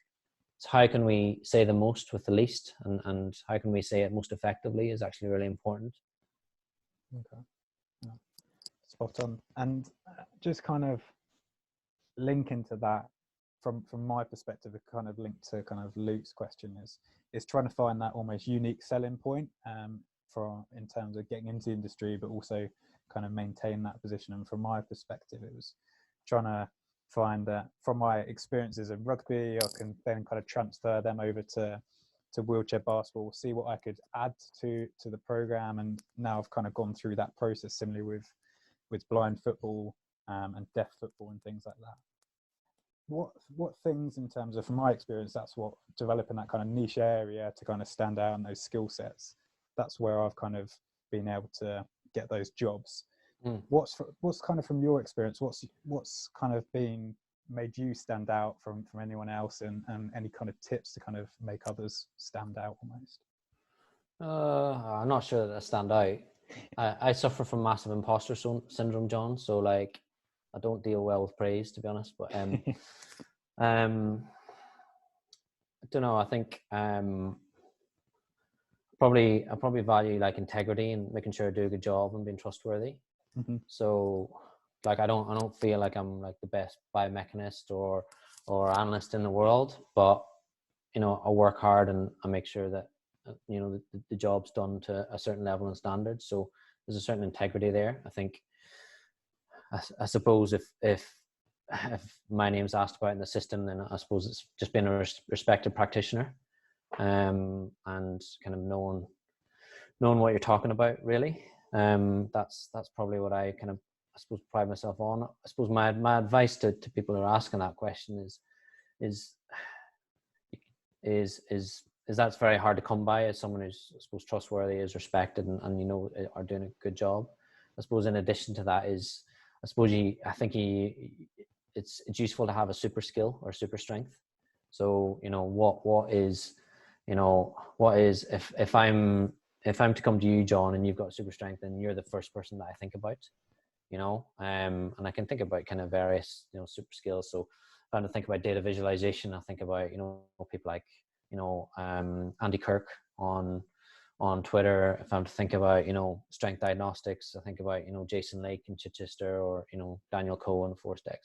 it's how can we say the most with the least, and how can we say it most effectively is actually really important. Okay, yeah. Spot on. And just kind of link into that from my perspective, a kind of link to kind of Luke's question is trying to find that almost unique selling point in terms of getting into the industry, but also kind of maintain that position. And from my perspective, it was trying to find that from my experiences in rugby, I can then kind of transfer them over to wheelchair basketball, see what I could add to the program. And now I've kind of gone through that process similarly with blind football and deaf football and things like that. What things, in terms of, from my experience, that's what developing that kind of niche area to kind of stand out in those skill sets, that's where I've kind of been able to get those jobs. What's kind of, from your experience, what's kind of made you stand out from anyone else, and any kind of tips to kind of make others stand out almost? I'm not sure that I stand out. I suffer from massive imposter syndrome, John. So like, I don't deal well with praise, to be honest. But I don't know. I think I probably value like integrity and making sure I do a good job and being trustworthy. So like, I don't feel like I'm like the best biomechanist or analyst in the world, but you know, I work hard and I make sure that you know, the job's done to a certain level and standard. So there's a certain integrity there. I think I suppose if my name's asked about in the system, then I suppose it's just being a respected practitioner, and kind of knowing what you're talking about, really. That's probably what I kind of, I suppose, pride myself on. I suppose my advice to people who are asking that question is is that's very hard to come by as someone who's, I suppose, trustworthy, is respected, and you know, are doing a good job. I suppose in addition to that is, I suppose it's useful to have a super skill or super strength. So, you know, what is if I'm to come to you, John, and you've got super strength, then you're the first person that I think about, you know, and I can think about kind of various, you know, super skills. So if I'm to think about data visualization, I think about, you know, people like, you know, Andy Kirk on Twitter. If I'm to think about, you know, strength diagnostics, I think about, you know, Jason Lake in Chichester, or, you know, Daniel Coe and Forstex.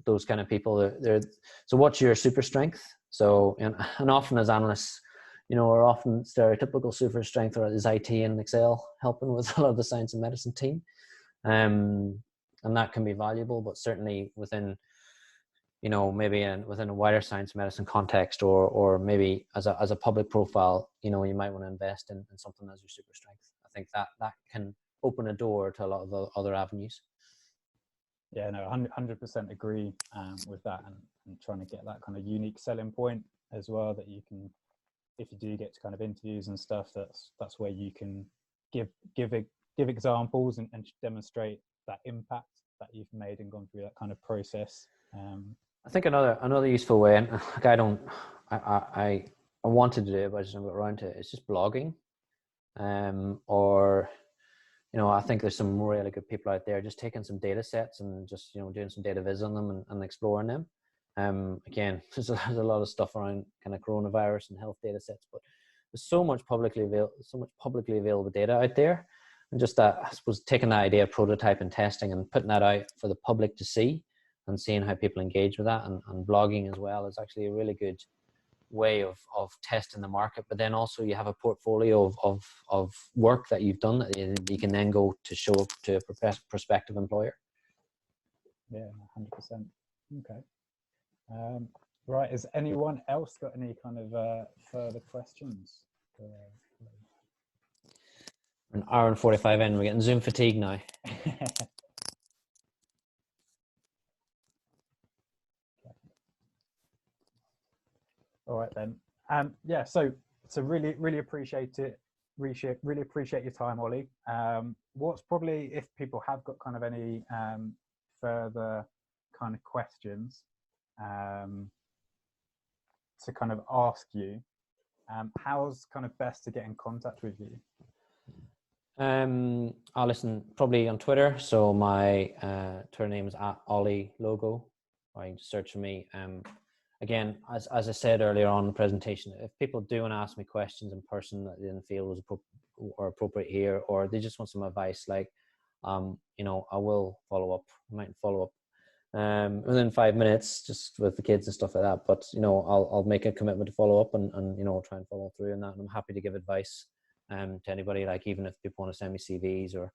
Those kind of people. So what's your super strength? So, and often as analysts, you know, are often stereotypical super strength, or is IT and Excel helping with a lot of the science and medicine team. And that can be valuable, but certainly within, you know, maybe within a wider science medicine context, or maybe as a public profile, you know, you might want to invest in something as your super strength. I think that can open a door to a lot of other avenues. Yeah, no, 100% agree with that, and trying to get that kind of unique selling point as well, that you can, if you do get to kind of interviews and stuff, that's where you can give examples and demonstrate that impact that you've made and gone through that kind of process. I think another useful way, and like I wanted to do it, but I just never got around to it, it's just blogging, or, you know, I think there's some really good people out there just taking some data sets and just, you know, doing some data viz on them and exploring them. Again, there's a lot of stuff around kind of coronavirus and health data sets, but there's so much publicly available data out there, and just that, I suppose, taking that idea of prototype and testing and putting that out for the public to see and seeing how people engage with that, and blogging as well is actually a really good way of testing the market. But then also you have a portfolio of work that you've done that you can then go to show to a prospective employer. Yeah, 100%. Okay. Right, has anyone else got any kind of further questions? An hour and 45 in, we're getting Zoom fatigue now. All right then. Yeah, so really appreciate it. Really appreciate your time, Ollie. What's probably, if people have got kind of any further kind of questions to kind of ask you, how's kind of best to get in contact with you? I'll listen probably on Twitter. So my Twitter name is @Olly Logo, or you can search for me. Again, as I said earlier on in the presentation, if people do want to ask me questions in person that they didn't feel was appropriate here, or they just want some advice, like, you know, I will follow up. I might follow up within 5 minutes, just with the kids and stuff like that. But, you know, I'll make a commitment to follow up and you know, try and follow through on that. And I'm happy to give advice to anybody, like, even if people want to send me CVs or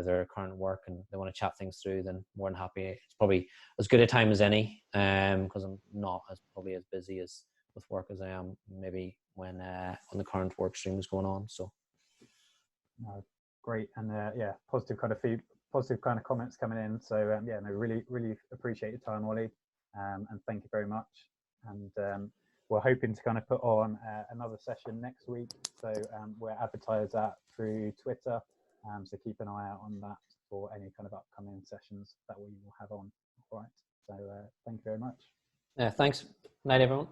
their current work and they want to chat things through, then more than happy. It's probably as good a time as any, because I'm not probably as busy as with work as I am maybe when the current work stream is going on. So no, great. And yeah, positive kind of comments coming in. So yeah, no, really appreciate your time, Ollie, and thank you very much. And we're hoping to kind of put on another session next week. So we'll advertise that through Twitter. So keep an eye out on that for any kind of upcoming sessions that we will have on. All right. So thank you very much. yeah, thanks. Night, everyone.